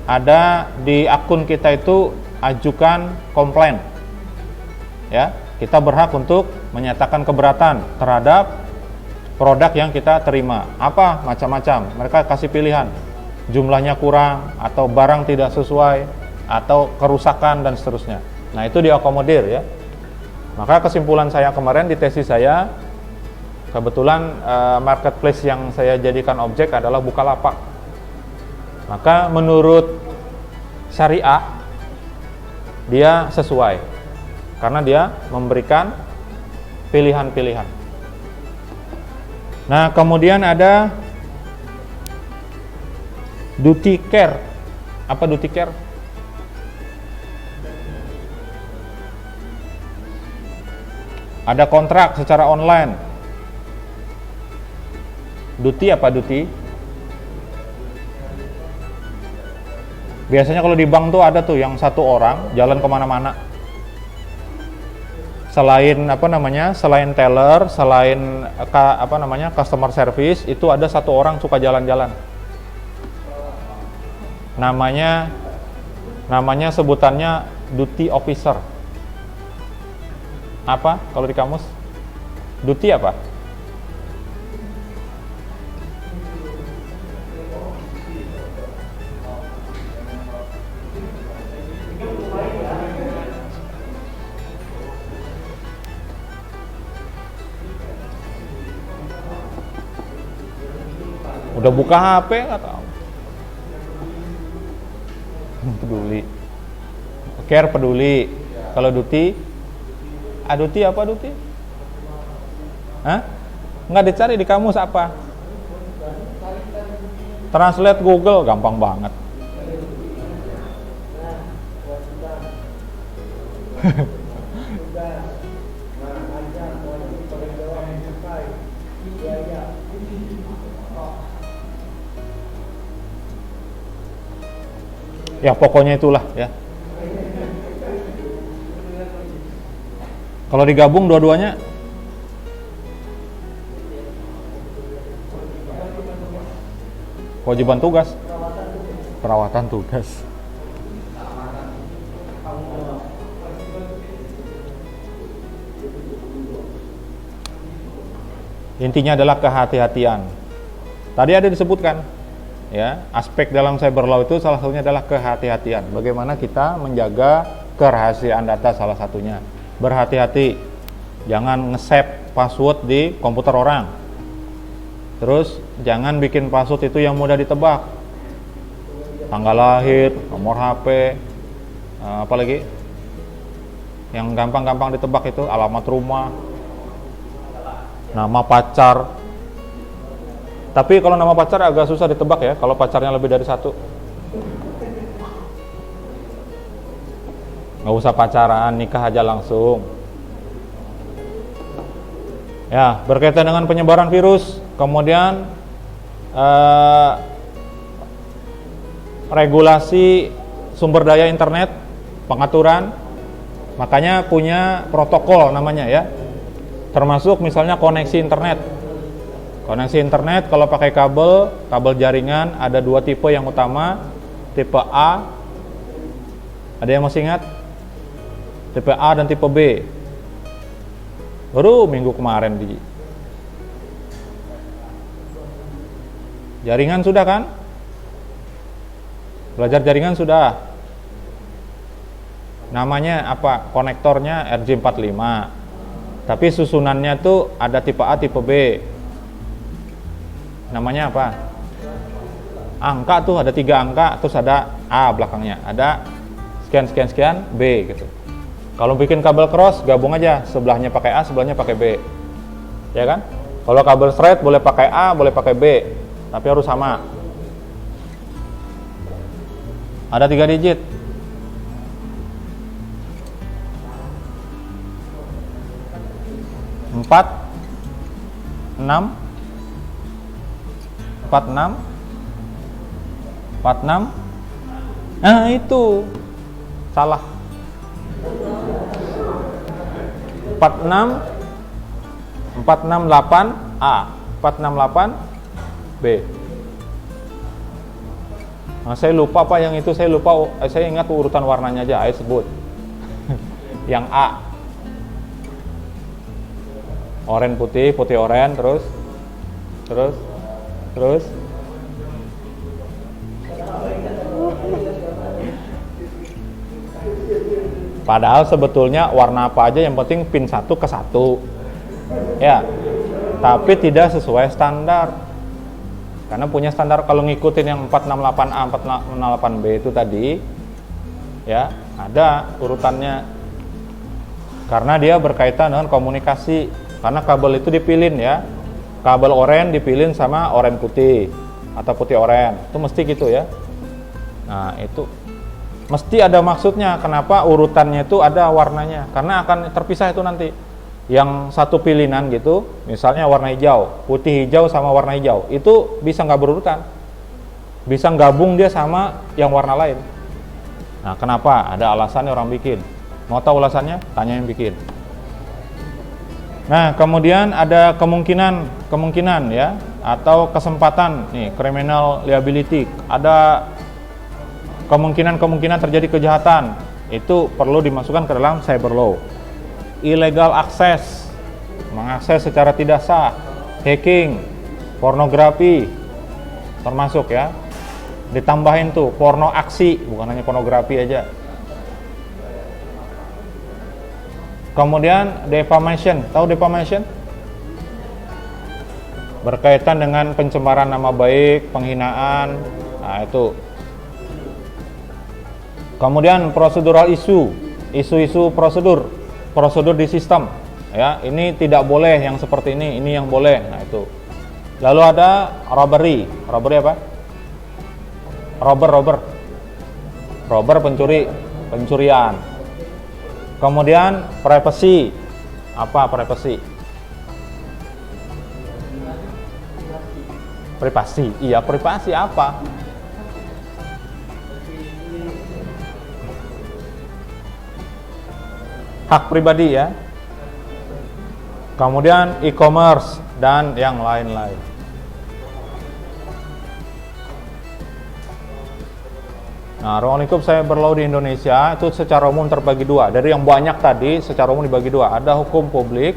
ada di akun kita itu ajukan komplain. Ya, kita berhak untuk menyatakan keberatan terhadap produk yang kita terima. Apa? Macam-macam. Mereka kasih pilihan. Jumlahnya kurang, atau barang tidak sesuai, atau kerusakan dan seterusnya. Nah, itu diakomodir, ya. Maka kesimpulan saya kemarin di tesis saya, kebetulan marketplace yang saya jadikan objek adalah Bukalapak. Maka menurut syariah dia sesuai karena dia memberikan pilihan-pilihan. Nah, kemudian ada duty care. Apa duty care? Ada kontrak secara online. Duty apa duty? Biasanya kalau di bank tuh ada tuh yang satu orang jalan kemana-mana. Selain selain teller, selain customer service, itu ada satu orang suka jalan-jalan. Namanya sebutannya duty officer. Apa kalau di kamus? Duty apa? Udah buka HP nggak tahu. Peduli. Care peduli. Kalau duty, duty apa duty? Hah? Nggak dicari di kamus apa? Translate Google gampang banget. Ya pokoknya itulah ya. Kalau digabung dua-duanya kewajiban tugas, perawatan tugas. Intinya adalah kehati-hatian. Tadi ada disebutkan, ya, aspek dalam cyber law itu salah satunya adalah kehati-hatian. Bagaimana kita menjaga kerahasiaan data salah satunya. Berhati-hati, jangan nge-save password di komputer orang. Terus jangan bikin password itu yang mudah ditebak. Tanggal lahir, nomor HP, apalagi yang gampang-gampang ditebak itu alamat rumah, nama pacar. Tapi kalau nama pacar agak susah ditebak ya, kalau pacarnya lebih dari satu. Nggak usah pacaran, nikah aja langsung. Ya, berkaitan dengan penyebaran virus, kemudian regulasi sumber daya internet, pengaturan, makanya punya protokol namanya ya. Termasuk misalnya koneksi internet. Koneksi internet kalau pakai kabel jaringan ada dua tipe yang utama, tipe A. Ada yang masih ingat? Tipe A dan tipe B. Baru minggu kemarin di jaringan sudah kan? Belajar jaringan sudah. Namanya apa? Konektornya RJ45. Tapi susunannya tuh ada tipe A, tipe B. Namanya apa? Angka tuh ada 3 angka, terus ada A belakangnya. Ada sekian B gitu. Kalau bikin kabel cross gabung aja, sebelahnya pakai A, sebelahnya pakai B. Ya kan? Kalau kabel straight boleh pakai A, boleh pakai B, tapi harus sama. Ada 3 digit. 46. Nah itu salah. 468A, 468B. Nah, saya lupa apa yang itu, saya ingat urutan warnanya aja, saya sebut. Yang A. Oranye putih, putih oranye, terus. Padahal sebetulnya warna apa aja yang penting pin 1 ke 1. Ya. Tapi tidak sesuai standar. Karena punya standar kalau ngikutin yang 468A, 468B itu tadi, ya, ada urutannya. Karena dia berkaitan dengan komunikasi. Karena kabel itu dipilin ya. Kabel oranye dipilin sama oranye putih atau putih oranye. Itu mesti gitu ya. Nah, itu mesti ada maksudnya kenapa urutannya itu ada warnanya, karena akan terpisah itu nanti. Yang satu pilihan gitu, misalnya warna hijau, putih hijau sama warna hijau, itu bisa nggak berurutan, bisa gabung dia sama yang warna lain. Nah, kenapa? Ada alasannya orang bikin. Mau tahu alasannya? Tanya yang bikin. Nah, kemudian ada kemungkinan ya, atau kesempatan nih, criminal liability. Ada kemungkinan terjadi kejahatan, itu perlu dimasukkan ke dalam cyber law. Illegal access, mengakses secara tidak sah, hacking, pornografi, termasuk ya. Ditambahin tuh porno aksi, bukan hanya pornografi aja. Kemudian defamation, tahu defamation? Berkaitan dengan pencemaran nama baik, penghinaan, nah itu. Kemudian procedural isu prosedur di sistem, ya, ini tidak boleh yang seperti ini yang boleh. Nah itu. Lalu ada robbery apa? Robber pencurian. Kemudian privacy, apa privacy? Privasi apa? Hak pribadi ya. Kemudian e-commerce dan yang lain-lain. Nah, ruang lingkup cyber law di Indonesia itu secara umum terbagi dua. Dari yang banyak tadi, secara umum dibagi dua. Ada hukum publik,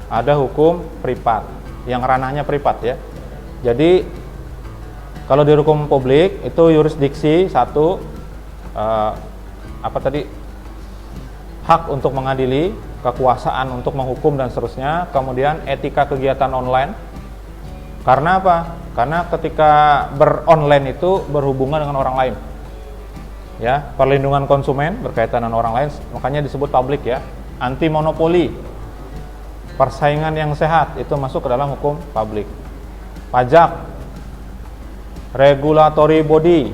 ada hukum privat. Yang ranahnya privat ya. Jadi kalau di hukum publik itu yurisdiksi satu, hak untuk mengadili, kekuasaan untuk menghukum dan seterusnya. Kemudian etika kegiatan online. Karena apa? Karena ketika beronline itu berhubungan dengan orang lain. Ya, perlindungan konsumen berkaitan dengan orang lain, makanya disebut publik ya. Anti monopoli, persaingan yang sehat itu masuk ke dalam hukum publik. Pajak, regulatory body,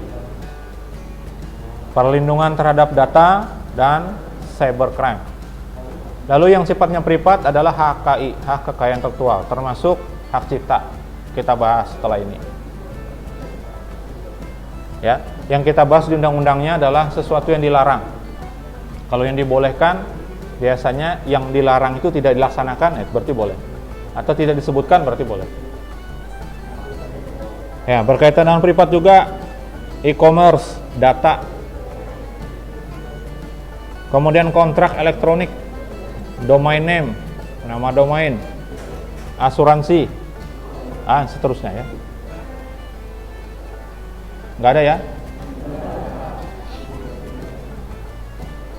perlindungan terhadap data dan cybercrime. Lalu yang sifatnya privat adalah HKI, hak kekayaan intelektual, termasuk hak cipta. Kita bahas setelah ini. Ya, yang kita bahas di undang-undangnya adalah sesuatu yang dilarang. Kalau yang dibolehkan biasanya yang dilarang itu tidak dilaksanakan, berarti boleh. Atau tidak disebutkan, berarti boleh. Ya, berkaitan dengan privat juga, e-commerce, data, kemudian kontrak elektronik, domain name, nama domain, asuransi, seterusnya ya. Nggak ada ya?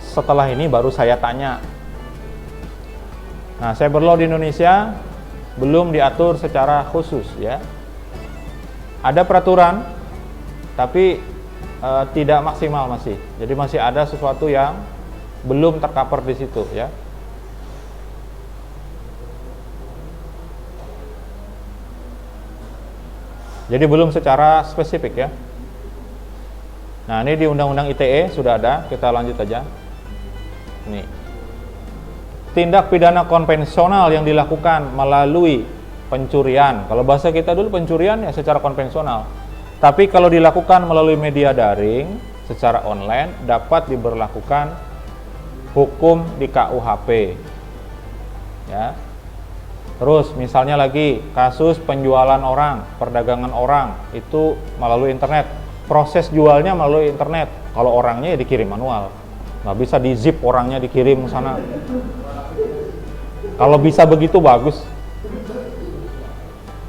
Setelah ini baru saya tanya. Nah, cyber law di Indonesia belum diatur secara khusus ya. Ada peraturan, tapi tidak maksimal masih. Jadi masih ada sesuatu yang belum tercover di situ ya. Jadi belum secara spesifik ya. Nah, ini di Undang-Undang ITE sudah ada, kita lanjut aja. Nih. Tindak pidana konvensional yang dilakukan melalui pencurian. Kalau bahasa kita dulu pencurian ya secara konvensional. Tapi kalau dilakukan melalui media daring secara online dapat diberlakukan hukum di KUHP. Ya. Terus misalnya lagi kasus penjualan orang, perdagangan orang itu melalui internet. Proses jualnya melalui internet. Kalau orangnya ya dikirim manual. Nggak bisa di zip orangnya dikirim ke sana. Kalau bisa begitu bagus.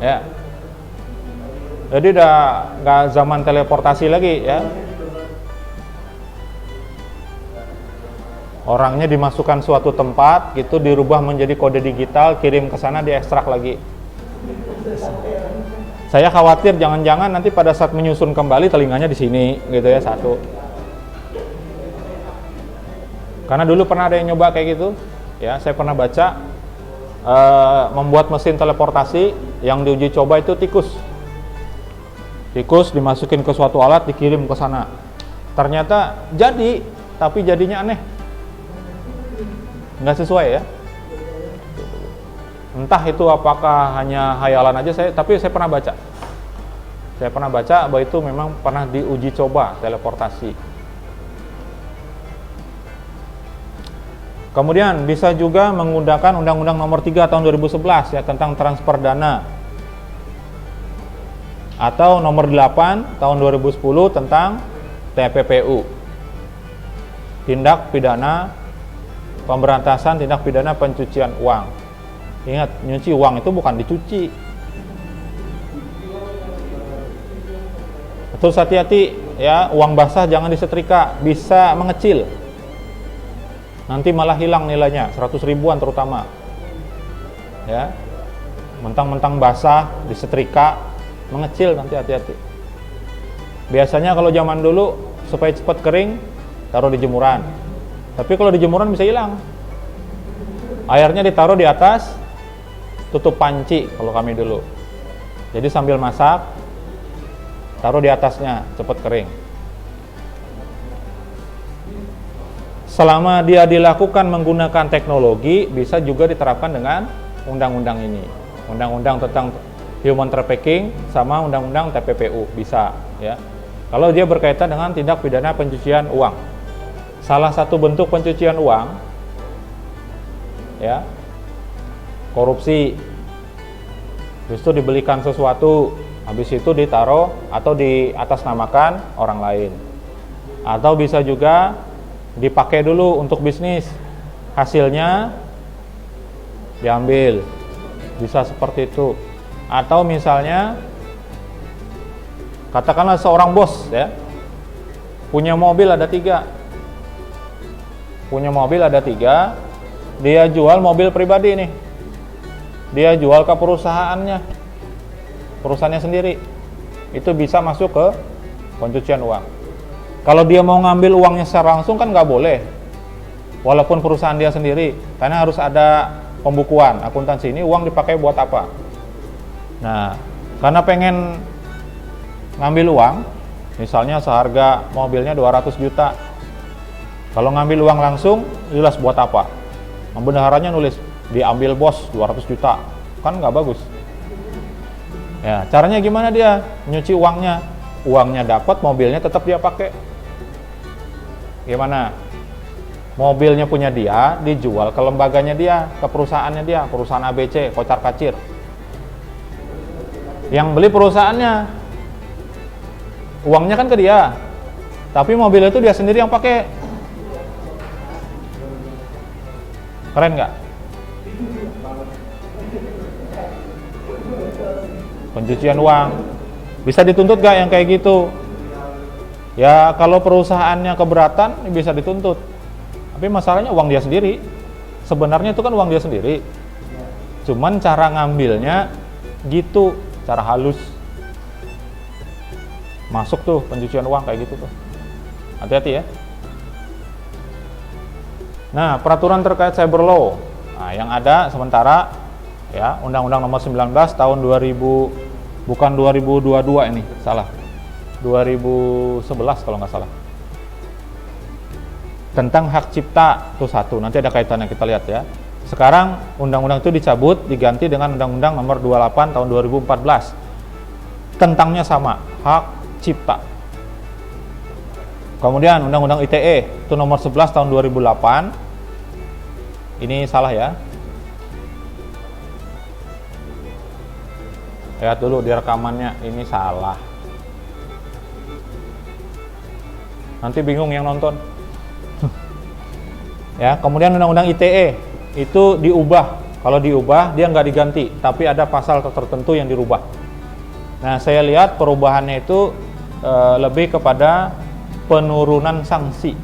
Ya. Jadi udah nggak zaman teleportasi lagi ya. Orangnya dimasukkan suatu tempat, gitu dirubah menjadi kode digital, kirim ke sana, diekstrak lagi. Saya khawatir jangan-jangan nanti pada saat menyusun kembali telinganya di sini, gitu ya, satu. Karena dulu pernah ada yang nyoba kayak gitu, ya, saya pernah baca membuat mesin teleportasi yang diuji coba itu tikus. Tikus dimasukin ke suatu alat, dikirim ke sana. Ternyata jadi, tapi jadinya aneh. Nggak sesuai ya. Entah itu apakah hanya hayalan aja, tapi saya pernah baca. Saya pernah baca bahwa itu memang pernah diuji coba teleportasi. Kemudian bisa juga menggunakan Undang-Undang Nomor 3 Tahun 2011 ya tentang transfer dana. Atau Nomor 8 Tahun 2010 tentang TPPU. Tindak pidana pemberantasan tindak pidana pencucian uang. Ingat, nyuci uang itu bukan dicuci. Terus hati-hati ya, uang basah jangan disetrika, bisa mengecil. Nanti malah hilang nilainya, 100 ribuan terutama. Ya. Mentang-mentang basah disetrika, mengecil nanti, hati-hati. Biasanya kalau zaman dulu supaya cepat kering, taruh di jemuran. Tapi kalau di jemuran bisa hilang. Airnya ditaruh di atas, tutup panci kalau kami dulu. Jadi sambil masak, taruh di atasnya, cepat kering. Selama dia dilakukan menggunakan teknologi, bisa juga diterapkan dengan undang-undang ini. Undang-undang tentang human trafficking sama undang-undang TPPU bisa, ya. Kalau dia berkaitan dengan tindak pidana pencucian uang. Salah satu bentuk pencucian uang, ya, korupsi. Justru dibelikan sesuatu, habis itu ditaruh atau diatasnamakan orang lain. Atau bisa juga dipakai dulu untuk bisnis, hasilnya diambil, bisa seperti itu. Atau misalnya katakanlah seorang bos ya, punya mobil ada 3, dia jual mobil pribadi nih, dia jual ke perusahaannya sendiri, itu bisa masuk ke pencucian uang. Kalau dia mau ngambil uangnya secara langsung kan nggak boleh, walaupun perusahaan dia sendiri, karena harus ada pembukuan, akuntansi, ini uang dipakai buat apa. Nah, karena pengen ngambil uang, misalnya seharga mobilnya 200 juta, kalau ngambil uang langsung, jelas buat apa. Pembendaharanya nulis, diambil bos 200 juta, kan nggak bagus. Ya, caranya gimana dia? Nyuci uangnya, uangnya dapat, mobilnya tetap dia pakai. Gimana? Mobilnya punya dia, dijual ke lembaganya dia, ke perusahaannya dia, perusahaan ABC, kocar kacir. Yang beli perusahaannya, uangnya kan ke dia, tapi mobil itu dia sendiri yang pakai. Keren nggak? Pencucian uang. Bisa dituntut nggak yang kayak gitu? Ya kalau perusahaannya keberatan bisa dituntut. Tapi masalahnya uang dia sendiri. Sebenarnya itu kan uang dia sendiri. Cuman cara ngambilnya gitu, cara halus. Masuk tuh pencucian uang kayak gitu tuh. Hati-hati ya. Nah, peraturan terkait cyber law. Nah, yang ada sementara ya, Undang-Undang Nomor 19 tahun 2000, bukan 2022 ini, salah. 2011 kalau nggak salah. Tentang hak cipta itu satu, nanti ada kaitannya kita lihat ya. Sekarang undang-undang itu dicabut, diganti dengan Undang-Undang Nomor 28 tahun 2014. Tentangnya sama, hak cipta. Kemudian Undang-Undang ITE itu Nomor 11 tahun 2008. Ini salah ya. Lihat dulu di rekamannya, ini salah. Nanti bingung yang nonton. Ya, kemudian Undang-Undang ITE itu diubah. Kalau diubah dia nggak diganti, tapi ada pasal tertentu yang dirubah. Nah, saya lihat perubahannya itu lebih kepada penurunan sanksi.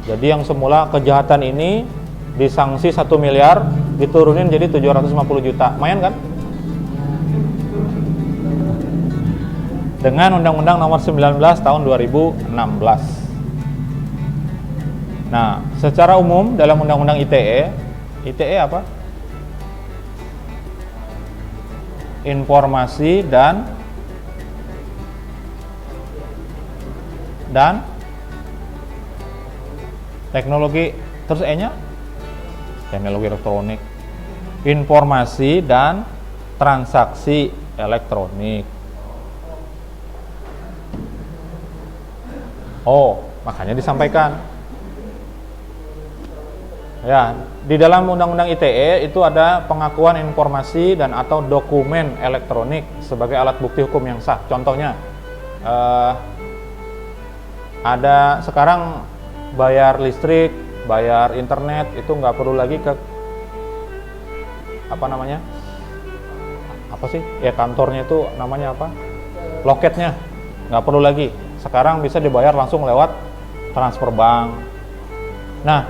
Jadi yang semula kejahatan ini disanksi 1 miliar, diturunin jadi 750 juta. Lumayan kan? Dengan Undang-Undang Nomor 19 tahun 2016. Nah, secara umum dalam Undang-Undang ITE, ITE apa? Informasi dan teknologi, terus E-nya teknologi elektronik, informasi dan transaksi elektronik. Oh, makanya disampaikan. Ya, di dalam Undang-Undang ITE itu ada pengakuan informasi dan atau dokumen elektronik sebagai alat bukti hukum yang sah. Contohnya, ada sekarang bayar listrik, bayar internet itu nggak perlu lagi ke apa namanya? Apa sih? Ya kantornya itu namanya apa? Loketnya nggak perlu lagi. Sekarang bisa dibayar langsung lewat transfer bank. Nah,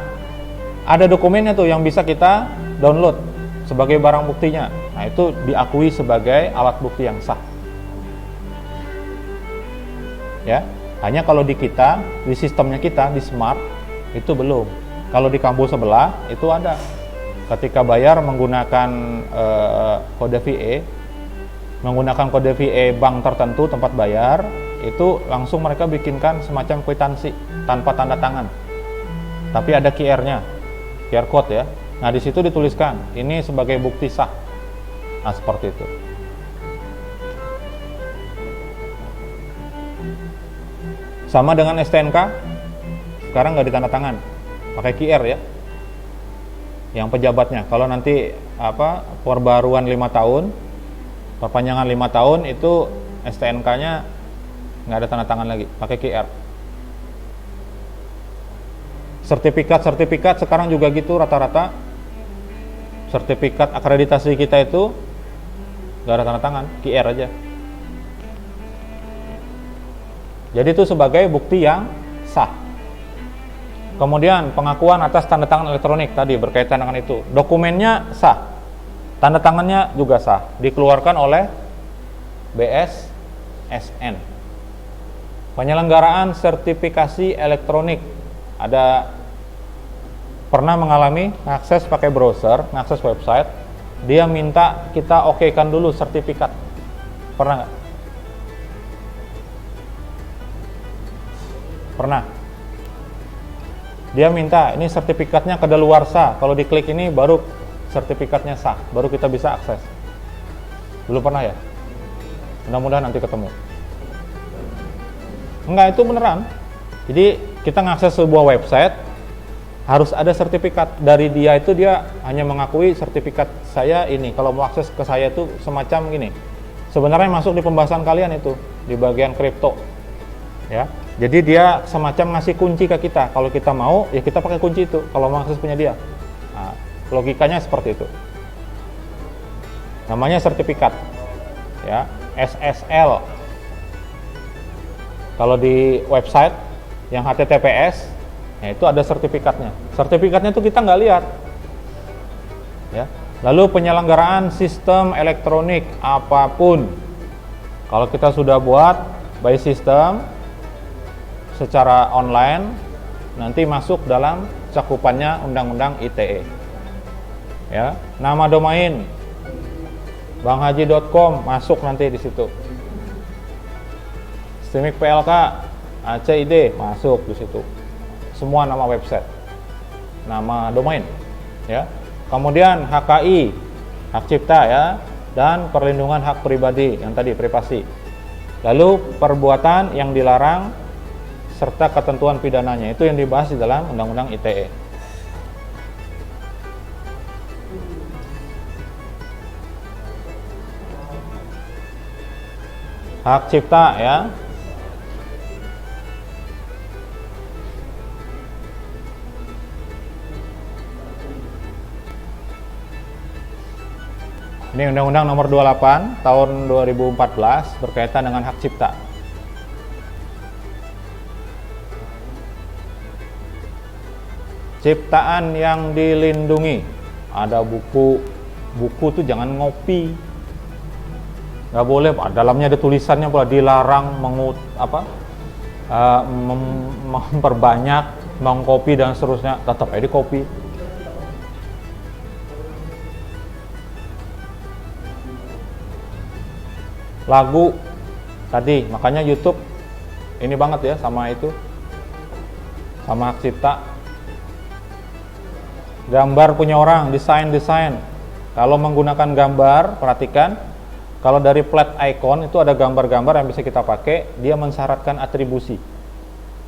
ada dokumennya tuh yang bisa kita download sebagai barang buktinya. Nah, itu diakui sebagai alat bukti yang sah. Ya, hanya kalau di kita, di sistemnya kita, di smart, itu belum. Kalau di kampus sebelah, itu ada. Ketika bayar menggunakan kode VE, menggunakan kode VE bank tertentu tempat bayar, itu langsung mereka bikinkan semacam kwitansi tanpa tanda tangan. Tapi ada QR-nya. QR code ya. Nah, di situ dituliskan ini sebagai bukti sah. Nah, seperti itu. Sama dengan STNK, sekarang nggak ditandatangan, pakai QR ya. Yang pejabatnya, kalau nanti perbaruan 5 tahun, perpanjangan 5 tahun itu STNK-nya nggak ada tanda tangan lagi, pakai QR. Sertifikat sekarang juga gitu rata-rata. Sertifikat akreditasi kita itu nggak ada tanda tangan, QR aja. Jadi itu sebagai bukti yang sah. Kemudian pengakuan atas tanda tangan elektronik tadi berkaitan dengan itu. Dokumennya sah, tanda tangannya juga sah, dikeluarkan oleh BSSN. Penyelenggaraan sertifikasi elektronik. Ada pernah mengalami ngakses pakai browser, ngakses website, dia minta kita okekan dulu sertifikat. Pernah nggak? Pernah. Dia minta ini sertifikatnya kadaluarsa. Kalau diklik ini baru sertifikatnya sah, baru kita bisa akses. Belum pernah ya? Mudah-mudahan nanti ketemu. Enggak, itu beneran. Jadi kita ngakses sebuah website, harus ada sertifikat dari dia. Itu dia hanya mengakui sertifikat saya ini. Kalau mau akses ke saya itu semacam gini. Sebenarnya masuk di pembahasan kalian itu di bagian kripto, ya. Jadi dia semacam ngasih kunci ke kita. Kalau kita mau, ya kita pakai kunci itu. Kalau mau akses punya dia, nah, logikanya seperti itu. Namanya sertifikat, ya, SSL. Kalau di website yang HTTPS, ya itu ada sertifikatnya. Sertifikatnya itu kita nggak lihat, ya. Lalu penyelenggaraan sistem elektronik apapun, kalau kita sudah buat by system secara online, nanti masuk dalam cakupannya Undang-Undang ITE. Ya, nama domain banghaji.com masuk nanti di situ. Stimik PLK, ACID masuk di situ. Semua nama website, nama domain, ya. Kemudian HKI, hak cipta, ya, dan perlindungan hak pribadi yang tadi privasi. Lalu perbuatan yang dilarang serta ketentuan pidananya itu yang dibahas di dalam Undang-Undang ITE. Hak cipta, ya. Ini Undang-Undang Nomor 28 Tahun 2014 berkaitan dengan hak cipta. Ciptaan yang dilindungi, ada buku tuh jangan ngopi, nggak boleh. Dalamnya ada tulisannya pula dilarang memperbanyak, mengkopi dan seterusnya. Tetap aja di kopi. Lagu tadi, makanya YouTube ini banget ya sama itu, sama hak cipta. Gambar punya orang, desain. Kalau menggunakan gambar, perhatikan, kalau dari flat icon itu ada gambar-gambar yang bisa kita pakai, dia mensyaratkan atribusi.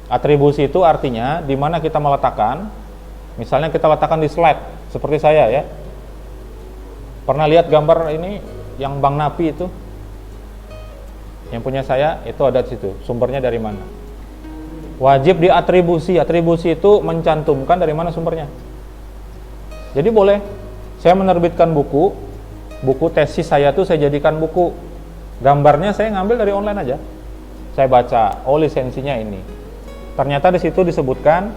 Atribusi itu artinya di mana kita meletakkan, misalnya kita letakkan di slide, seperti saya ya. Pernah lihat gambar ini yang Bang Napi itu? Yang punya saya itu ada di situ. Sumbernya dari mana? Wajib diatribusi. Atribusi itu mencantumkan dari mana sumbernya. Jadi boleh saya menerbitkan buku tesis saya tuh saya jadikan buku. Gambarnya saya ngambil dari online aja. Saya baca, oh lisensinya ini. Ternyata di situ disebutkan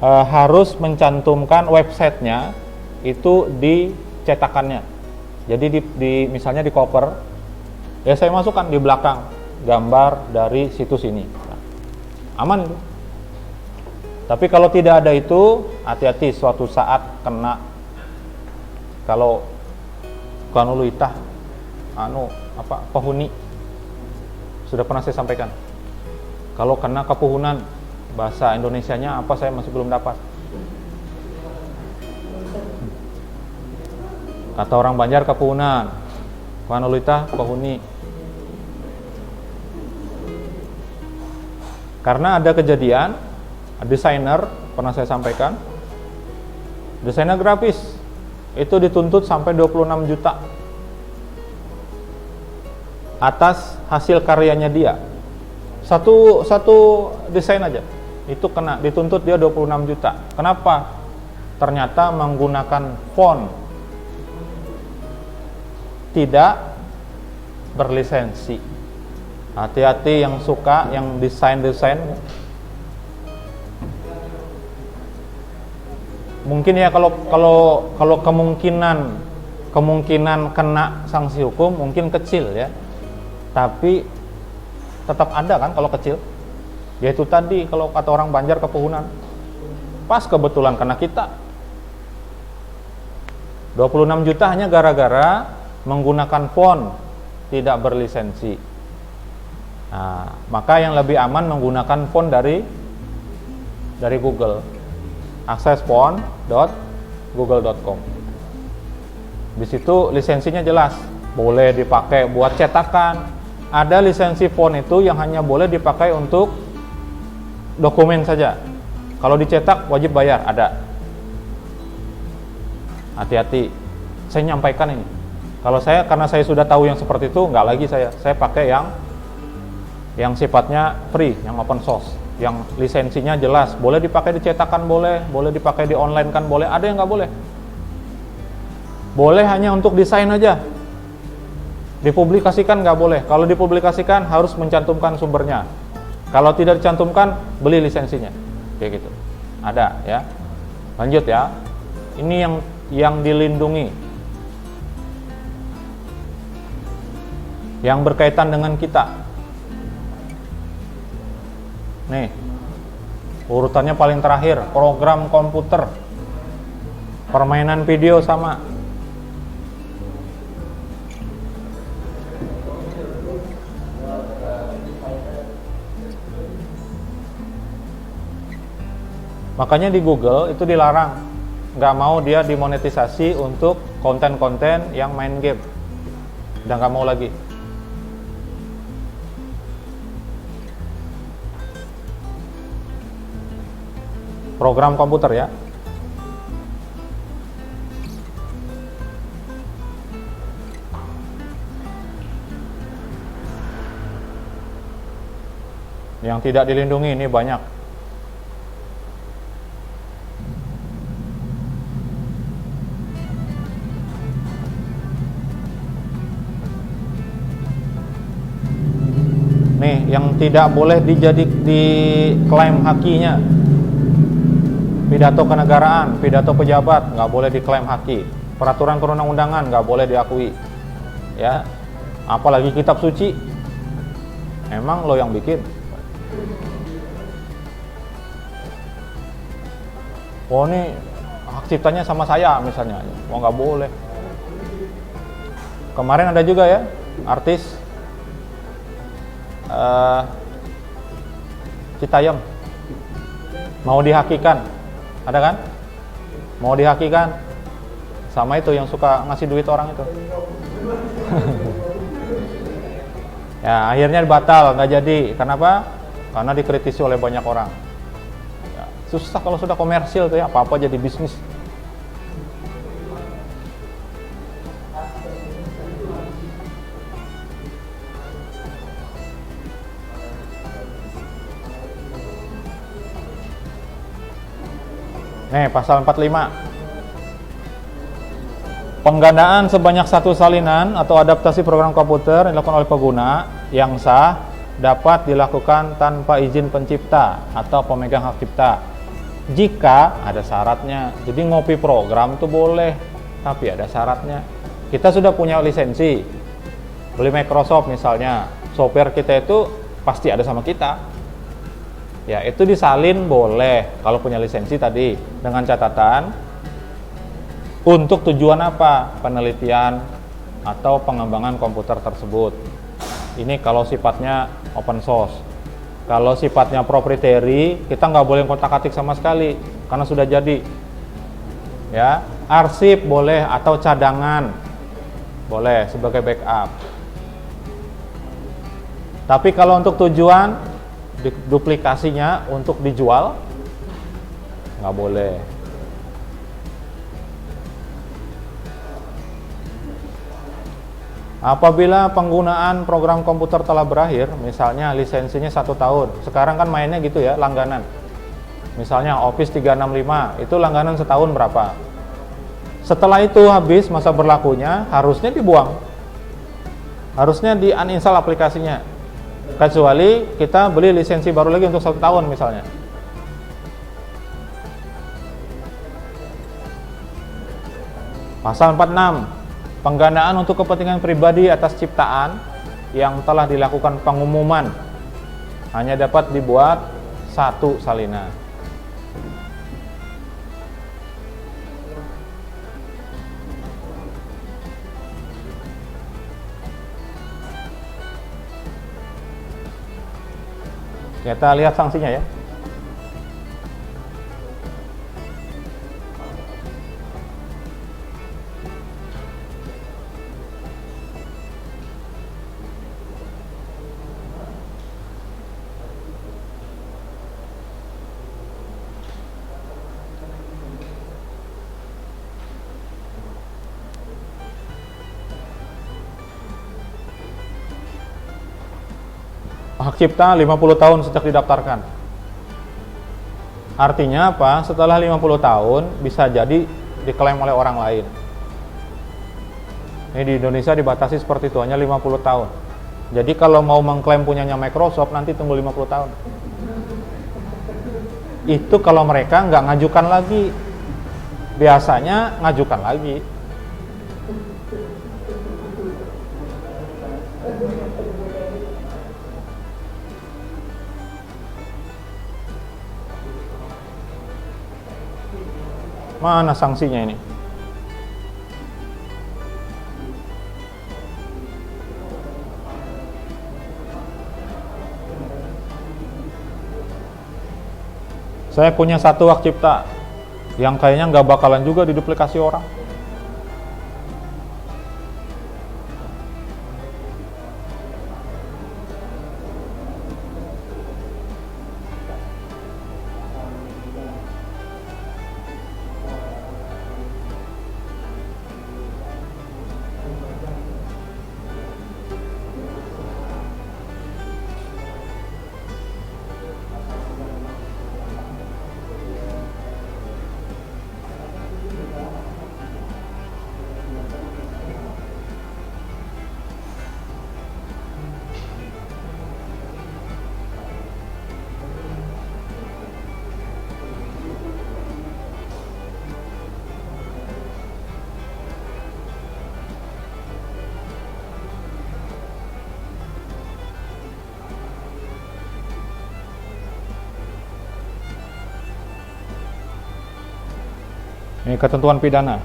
harus mencantumkan websitenya itu di cetakannya. Jadi misalnya di cover, ya saya masukkan di belakang gambar dari situs ini. Nah, aman itu. Tapi kalau tidak ada itu, hati-hati suatu saat kena. Kalau kanuluitah penghuni, sudah pernah saya sampaikan. Kalau kena kepuhunan, bahasa Indonesianya apa saya masih belum dapat. Kata orang Banjar kepuhunan, kanuluitah penghuni. Karena ada kejadian, desainer, pernah saya sampaikan, desainer grafis, itu dituntut sampai 26 juta atas hasil karyanya dia. Satu desain aja, itu kena, dituntut dia 26 juta. Kenapa? Ternyata menggunakan font tidak berlisensi. Hati-hati yang suka, yang desain. Mungkin ya kalau kemungkinan kena sanksi hukum mungkin kecil ya. Tapi tetap ada kan kalau kecil. Yaitu tadi kalau kata orang Banjar kepuhunan. Pas kebetulan kena kita. 26 juta hanya gara-gara menggunakan font tidak berlisensi. Nah, maka yang lebih aman menggunakan font dari Google. Akses font.google.com. Di situ lisensinya jelas, boleh dipakai buat cetakan. Ada lisensi font itu yang hanya boleh dipakai untuk dokumen saja. Kalau dicetak wajib bayar, ada. Hati-hati, saya nyampaikan ini. Kalau saya, karena saya sudah tahu yang seperti itu, nggak lagi saya pakai yang sifatnya free, yang open source, yang lisensinya jelas, boleh dipakai dicetakan, boleh dipakai di online kan, boleh. Ada yang nggak boleh. Boleh hanya untuk desain aja. Dipublikasikan nggak boleh. Kalau dipublikasikan harus mencantumkan sumbernya. Kalau tidak dicantumkan, beli lisensinya. Kayak gitu. Ada ya. Lanjut ya. Ini yang dilindungi. Yang berkaitan dengan kita. Nih. Urutannya paling terakhir, program komputer. Permainan video sama. Makanya di Google itu dilarang, nggak mau dia dimonetisasi untuk konten-konten yang main game, udah nggak mau lagi. Program komputer ya. Yang tidak dilindungi ini banyak. Nih, yang tidak boleh diklaim hakinya. Pidato kenegaraan, pidato pejabat nggak boleh diklaim haki. Peraturan perundang-undangan nggak boleh diakui. Ya, apalagi kitab suci. Emang lo yang bikin? Oh, ini hak ciptanya sama saya misalnya. Oh, nggak boleh. Kemarin ada juga ya artis Citayam mau dihakikan, ada kan? Mau dihakikan sama itu yang suka ngasih duit orang itu. Ya akhirnya batal, nggak jadi. Kenapa? Karena dikritisi oleh banyak orang. Ya, susah kalau sudah komersil tuh ya, apa-apa jadi bisnis. Nih, pasal 45. Penggandaan sebanyak satu salinan atau adaptasi program komputer yang dilakukan oleh pengguna yang sah dapat dilakukan tanpa izin pencipta atau pemegang hak cipta. Jika ada syaratnya. Jadi ngopi program tuh boleh, tapi ada syaratnya. Kita sudah punya lisensi. Beli Microsoft misalnya, software kita itu pasti ada sama kita. Ya, itu disalin boleh kalau punya lisensi tadi, dengan catatan untuk tujuan apa? Penelitian atau pengembangan komputer tersebut. Ini kalau sifatnya open source. Kalau sifatnya proprietary, kita nggak boleh kotak-atik sama sekali karena sudah jadi. Ya, arsip boleh atau cadangan boleh sebagai backup. Tapi kalau untuk tujuan duplikasinya untuk dijual nggak boleh. Apabila penggunaan program komputer telah berakhir, misalnya lisensinya 1 tahun, sekarang kan mainnya gitu ya, langganan. Misalnya Office 365 itu langganan setahun berapa? Setelah itu habis masa berlakunya, harusnya dibuang, harusnya di uninstall aplikasinya. Kecuali kita beli lisensi baru lagi untuk 1 tahun misalnya. Pasal 46. Penggandaan untuk kepentingan pribadi atas ciptaan yang telah dilakukan pengumuman hanya dapat dibuat 1 salinan. Kita lihat sanksinya ya. hak cipta 50 tahun sejak didaftarkan. Artinya apa? Setelah 50 tahun bisa jadi diklaim oleh orang lain. Ini di Indonesia dibatasi seperti itu, hanya 50 tahun. Jadi kalau mau mengklaim punyanya Microsoft nanti tunggu 50 tahun. Itu kalau mereka nggak ngajukan lagi. Biasanya ngajukan lagi. Mana sanksinya ini? Saya punya satu hak cipta yang kayaknya nggak bakalan juga diduplikasi orang. Ini ketentuan pidana.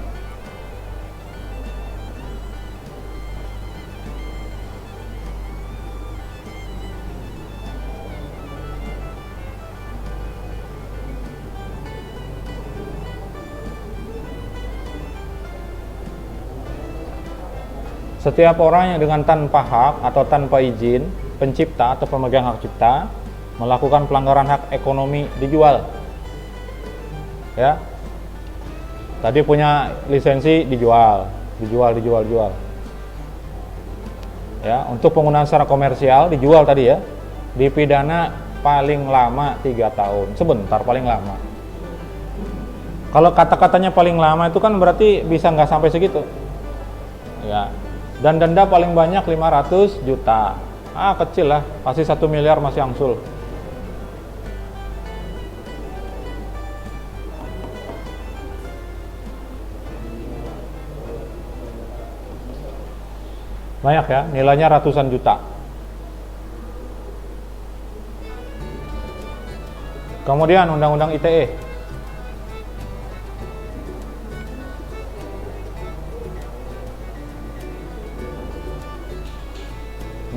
Setiap orang yang dengan tanpa hak atau tanpa izin pencipta atau pemegang hak cipta melakukan pelanggaran hak ekonomi dijual. Ya. Tadi punya lisensi dijual. Ya, untuk penggunaan secara komersial dijual tadi ya. Dipidana paling lama 3 tahun. Sebentar paling lama. Kalau kata-katanya paling lama itu kan berarti bisa nggak sampai segitu. Ya. Dan denda paling banyak 500 juta. Kecil lah, pasti 1 miliar masih angsul. Banyak ya, nilainya ratusan juta. Kemudian Undang-Undang ITE.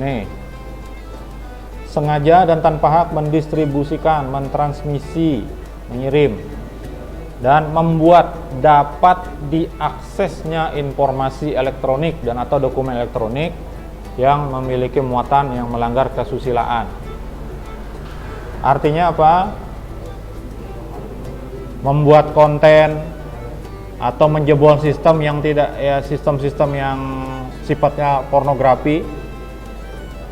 Nih, sengaja dan tanpa hak mendistribusikan, mentransmisi, mengirim, dan membuat dapat diaksesnya informasi elektronik dan atau dokumen elektronik yang memiliki muatan yang melanggar kesusilaan. Artinya apa? Membuat konten atau menjebol sistem yang tidak ya, sistem-sistem yang sifatnya pornografi.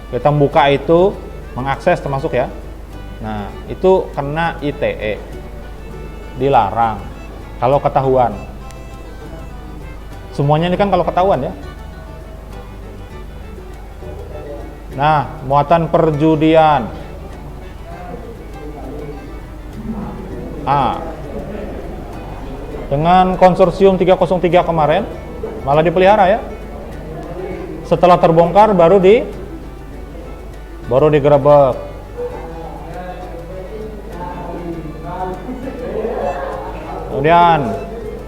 Kita buka itu, mengakses termasuk ya. Nah, itu kena ITE. Dilarang kalau ketahuan. Semuanya ini kan kalau ketahuan ya. Nah, muatan perjudian. Dengan konsorsium 303 kemarin malah dipelihara ya. Setelah terbongkar baru digerebek. Kemudian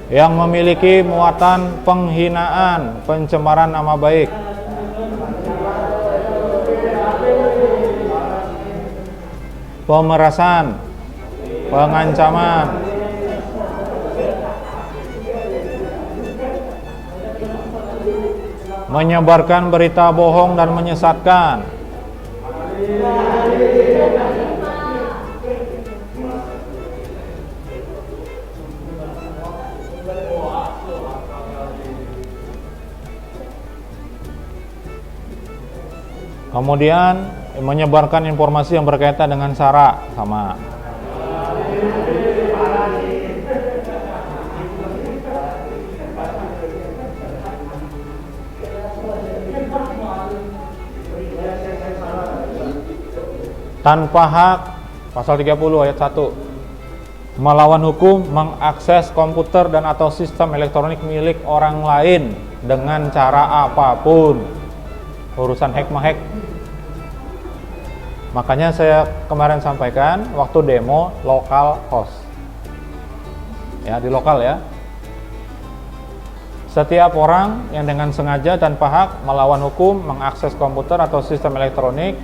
yang memiliki muatan penghinaan, pencemaran nama baik, pemerasan, pengancaman, menyebarkan berita bohong dan menyesatkan, kemudian menyebarkan informasi yang berkaitan dengan SARA sama. Tanpa hak, pasal 30 ayat 1. Melawan hukum, mengakses komputer dan atau sistem elektronik milik orang lain dengan cara apapun. Urusan hack mah hack. Makanya saya kemarin sampaikan waktu demo lokal host. Ya, di lokal ya. Setiap orang yang dengan sengaja tanpa hak melawan hukum, mengakses komputer atau sistem elektronik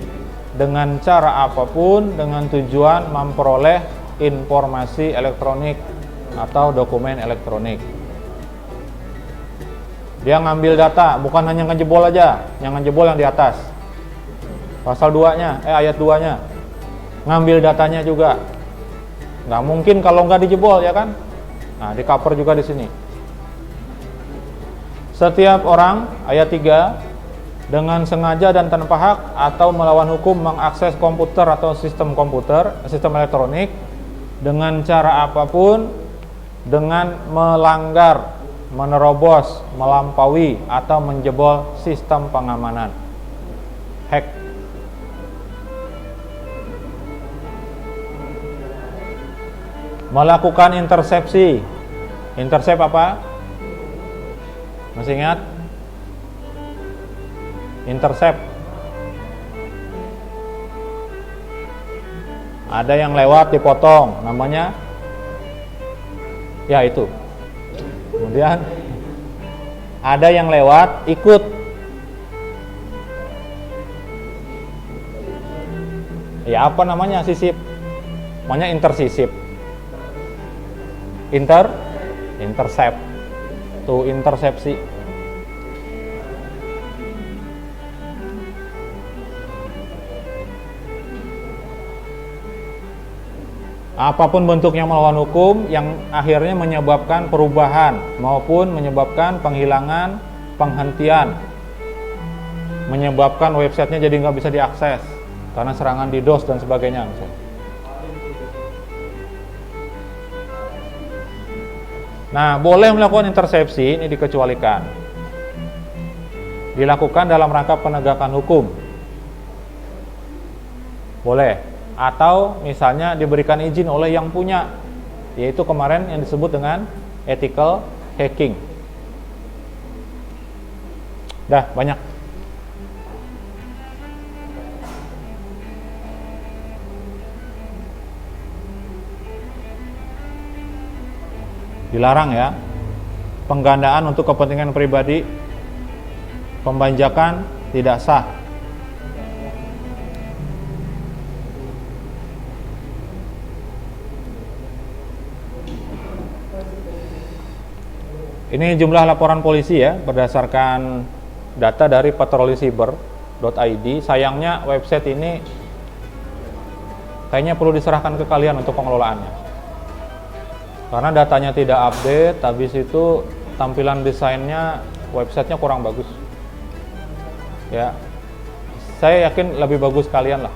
dengan cara apapun dengan tujuan memperoleh informasi elektronik atau dokumen elektronik. Dia ngambil data, bukan hanya ngejebol aja, yang ngejebol yang di atas. Pasal 2-nya, ayat 2-nya. Ngambil datanya juga. Nggak mungkin kalau nggak dijebol, ya kan? Nah, di cover juga di sini. Setiap orang, ayat 3, dengan sengaja dan tanpa hak atau melawan hukum mengakses komputer atau sistem elektronik dengan cara apapun dengan melanggar, menerobos, melampaui atau menjebol sistem pengamanan. Hack. Melakukan intersepsi. Intercept apa? Masih ingat? Intercept. Ada yang lewat dipotong, namanya ya itu. Kemudian ada yang lewat ikut. Ya apa namanya sisip? Namanya intersisip. Intercept. Tuh intersepsi. Apapun bentuknya melawan hukum yang akhirnya menyebabkan perubahan maupun menyebabkan penghilangan, penghentian, menyebabkan websitenya jadi nggak bisa diakses karena serangan DDoS dan sebagainya. Nah, boleh melakukan intersepsi, ini dikecualikan. Dilakukan dalam rangka penegakan hukum. Boleh. Atau misalnya diberikan izin oleh yang punya, yaitu kemarin yang disebut dengan ethical hacking. Dah, banyak. Dilarang ya. Penggandaan untuk kepentingan pribadi, pembajakan tidak sah. Ini jumlah laporan polisi ya, berdasarkan data dari patrolisiber.id. Sayangnya website ini kayaknya perlu diserahkan ke kalian untuk pengelolaannya. Karena datanya tidak update, habis itu tampilan desainnya, websitenya kurang bagus. Ya, saya yakin lebih bagus kalian lah.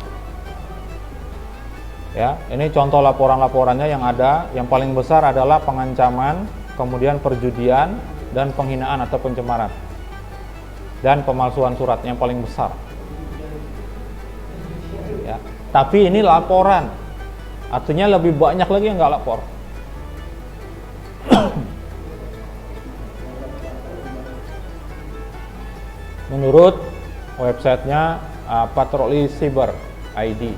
Ya, ini contoh laporan-laporannya yang ada. Yang paling besar adalah pengancaman, kemudian perjudian dan penghinaan atau pencemaran, dan pemalsuan surat yang paling besar. Ya, tapi ini laporan, artinya lebih banyak lagi yang nggak lapor. Menurut websitenya Patroli Cyber ID.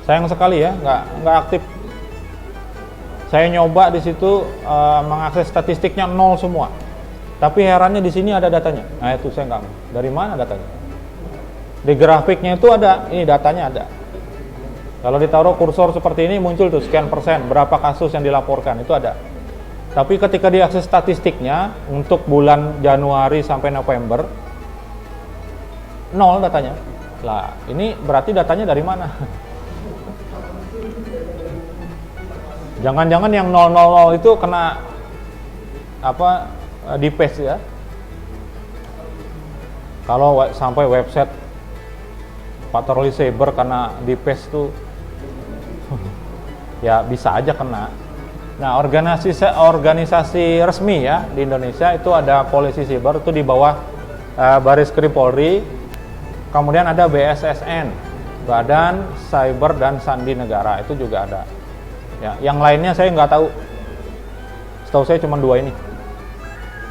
Sayang sekali ya, nggak aktif. Saya nyoba di situ mengakses statistiknya 0 semua. Tapi herannya di sini ada datanya. Nah itu saya nggak. Dari mana datanya? Di grafiknya itu ada, ini datanya ada. Kalau ditaruh kursor seperti ini muncul tuh sekian persen, berapa kasus yang dilaporkan itu ada. Tapi ketika diakses statistiknya untuk bulan Januari sampai November 0 datanya. Lah ini berarti datanya dari mana? Jangan-jangan yang 000 itu kena apa di paste ya. Kalau sampai website patroli cyber karena di PES tuh ya bisa aja kena. Nah, organisasi resmi ya di Indonesia itu ada polisi siber, itu di bawah Baris Krim Polri, kemudian ada BSSN, Badan Cyber dan Sandi Negara, itu juga ada. Ya, yang lainnya saya nggak tahu. Setahu saya cuma 2 ini.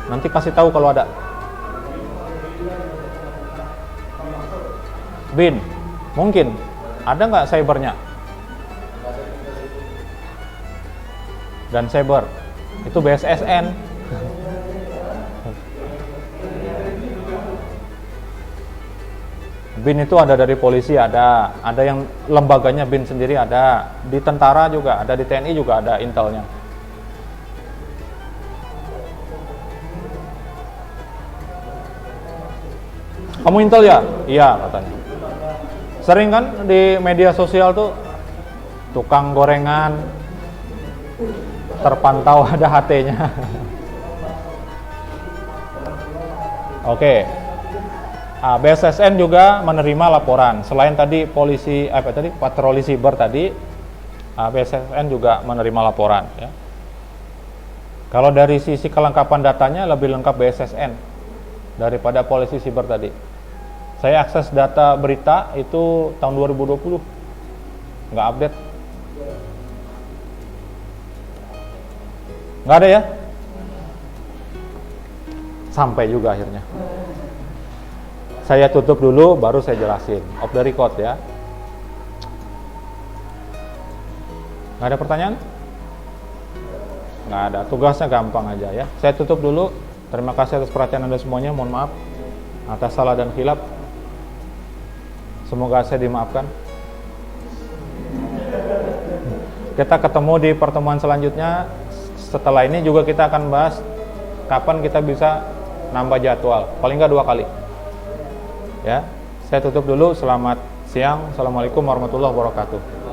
Nanti kasih tahu kalau ada. BIN, mungkin ada nggak cybernya? Dan cyber itu BSSN. BIN itu ada dari polisi, ada yang lembaganya BIN sendiri, ada di tentara juga, ada di TNI juga ada intelnya. Kamu intel ya? Iya katanya. Sering kan di media sosial tuh tukang gorengan terpantau ada HT-nya. Oke. BSSN juga menerima laporan. Selain tadi patroli siber tadi, BSSN juga menerima laporan. Ya. Kalau dari sisi kelengkapan datanya lebih lengkap BSSN daripada polisi siber tadi. Saya akses data berita itu tahun 2020, nggak update. Nggak ada ya? Sampai juga akhirnya. Saya tutup dulu, baru saya jelasin. Off the record ya. Nggak ada pertanyaan? Nggak ada. Tugasnya gampang aja ya. Saya tutup dulu. Terima kasih atas perhatian Anda semuanya. Mohon maaf atas salah dan khilaf. Semoga saya dimaafkan. Kita ketemu di pertemuan selanjutnya. Setelah ini juga kita akan bahas kapan kita bisa nambah jadwal, paling nggak 2 kali. Ya, saya tutup dulu. Selamat siang. Assalamualaikum warahmatullahi wabarakatuh.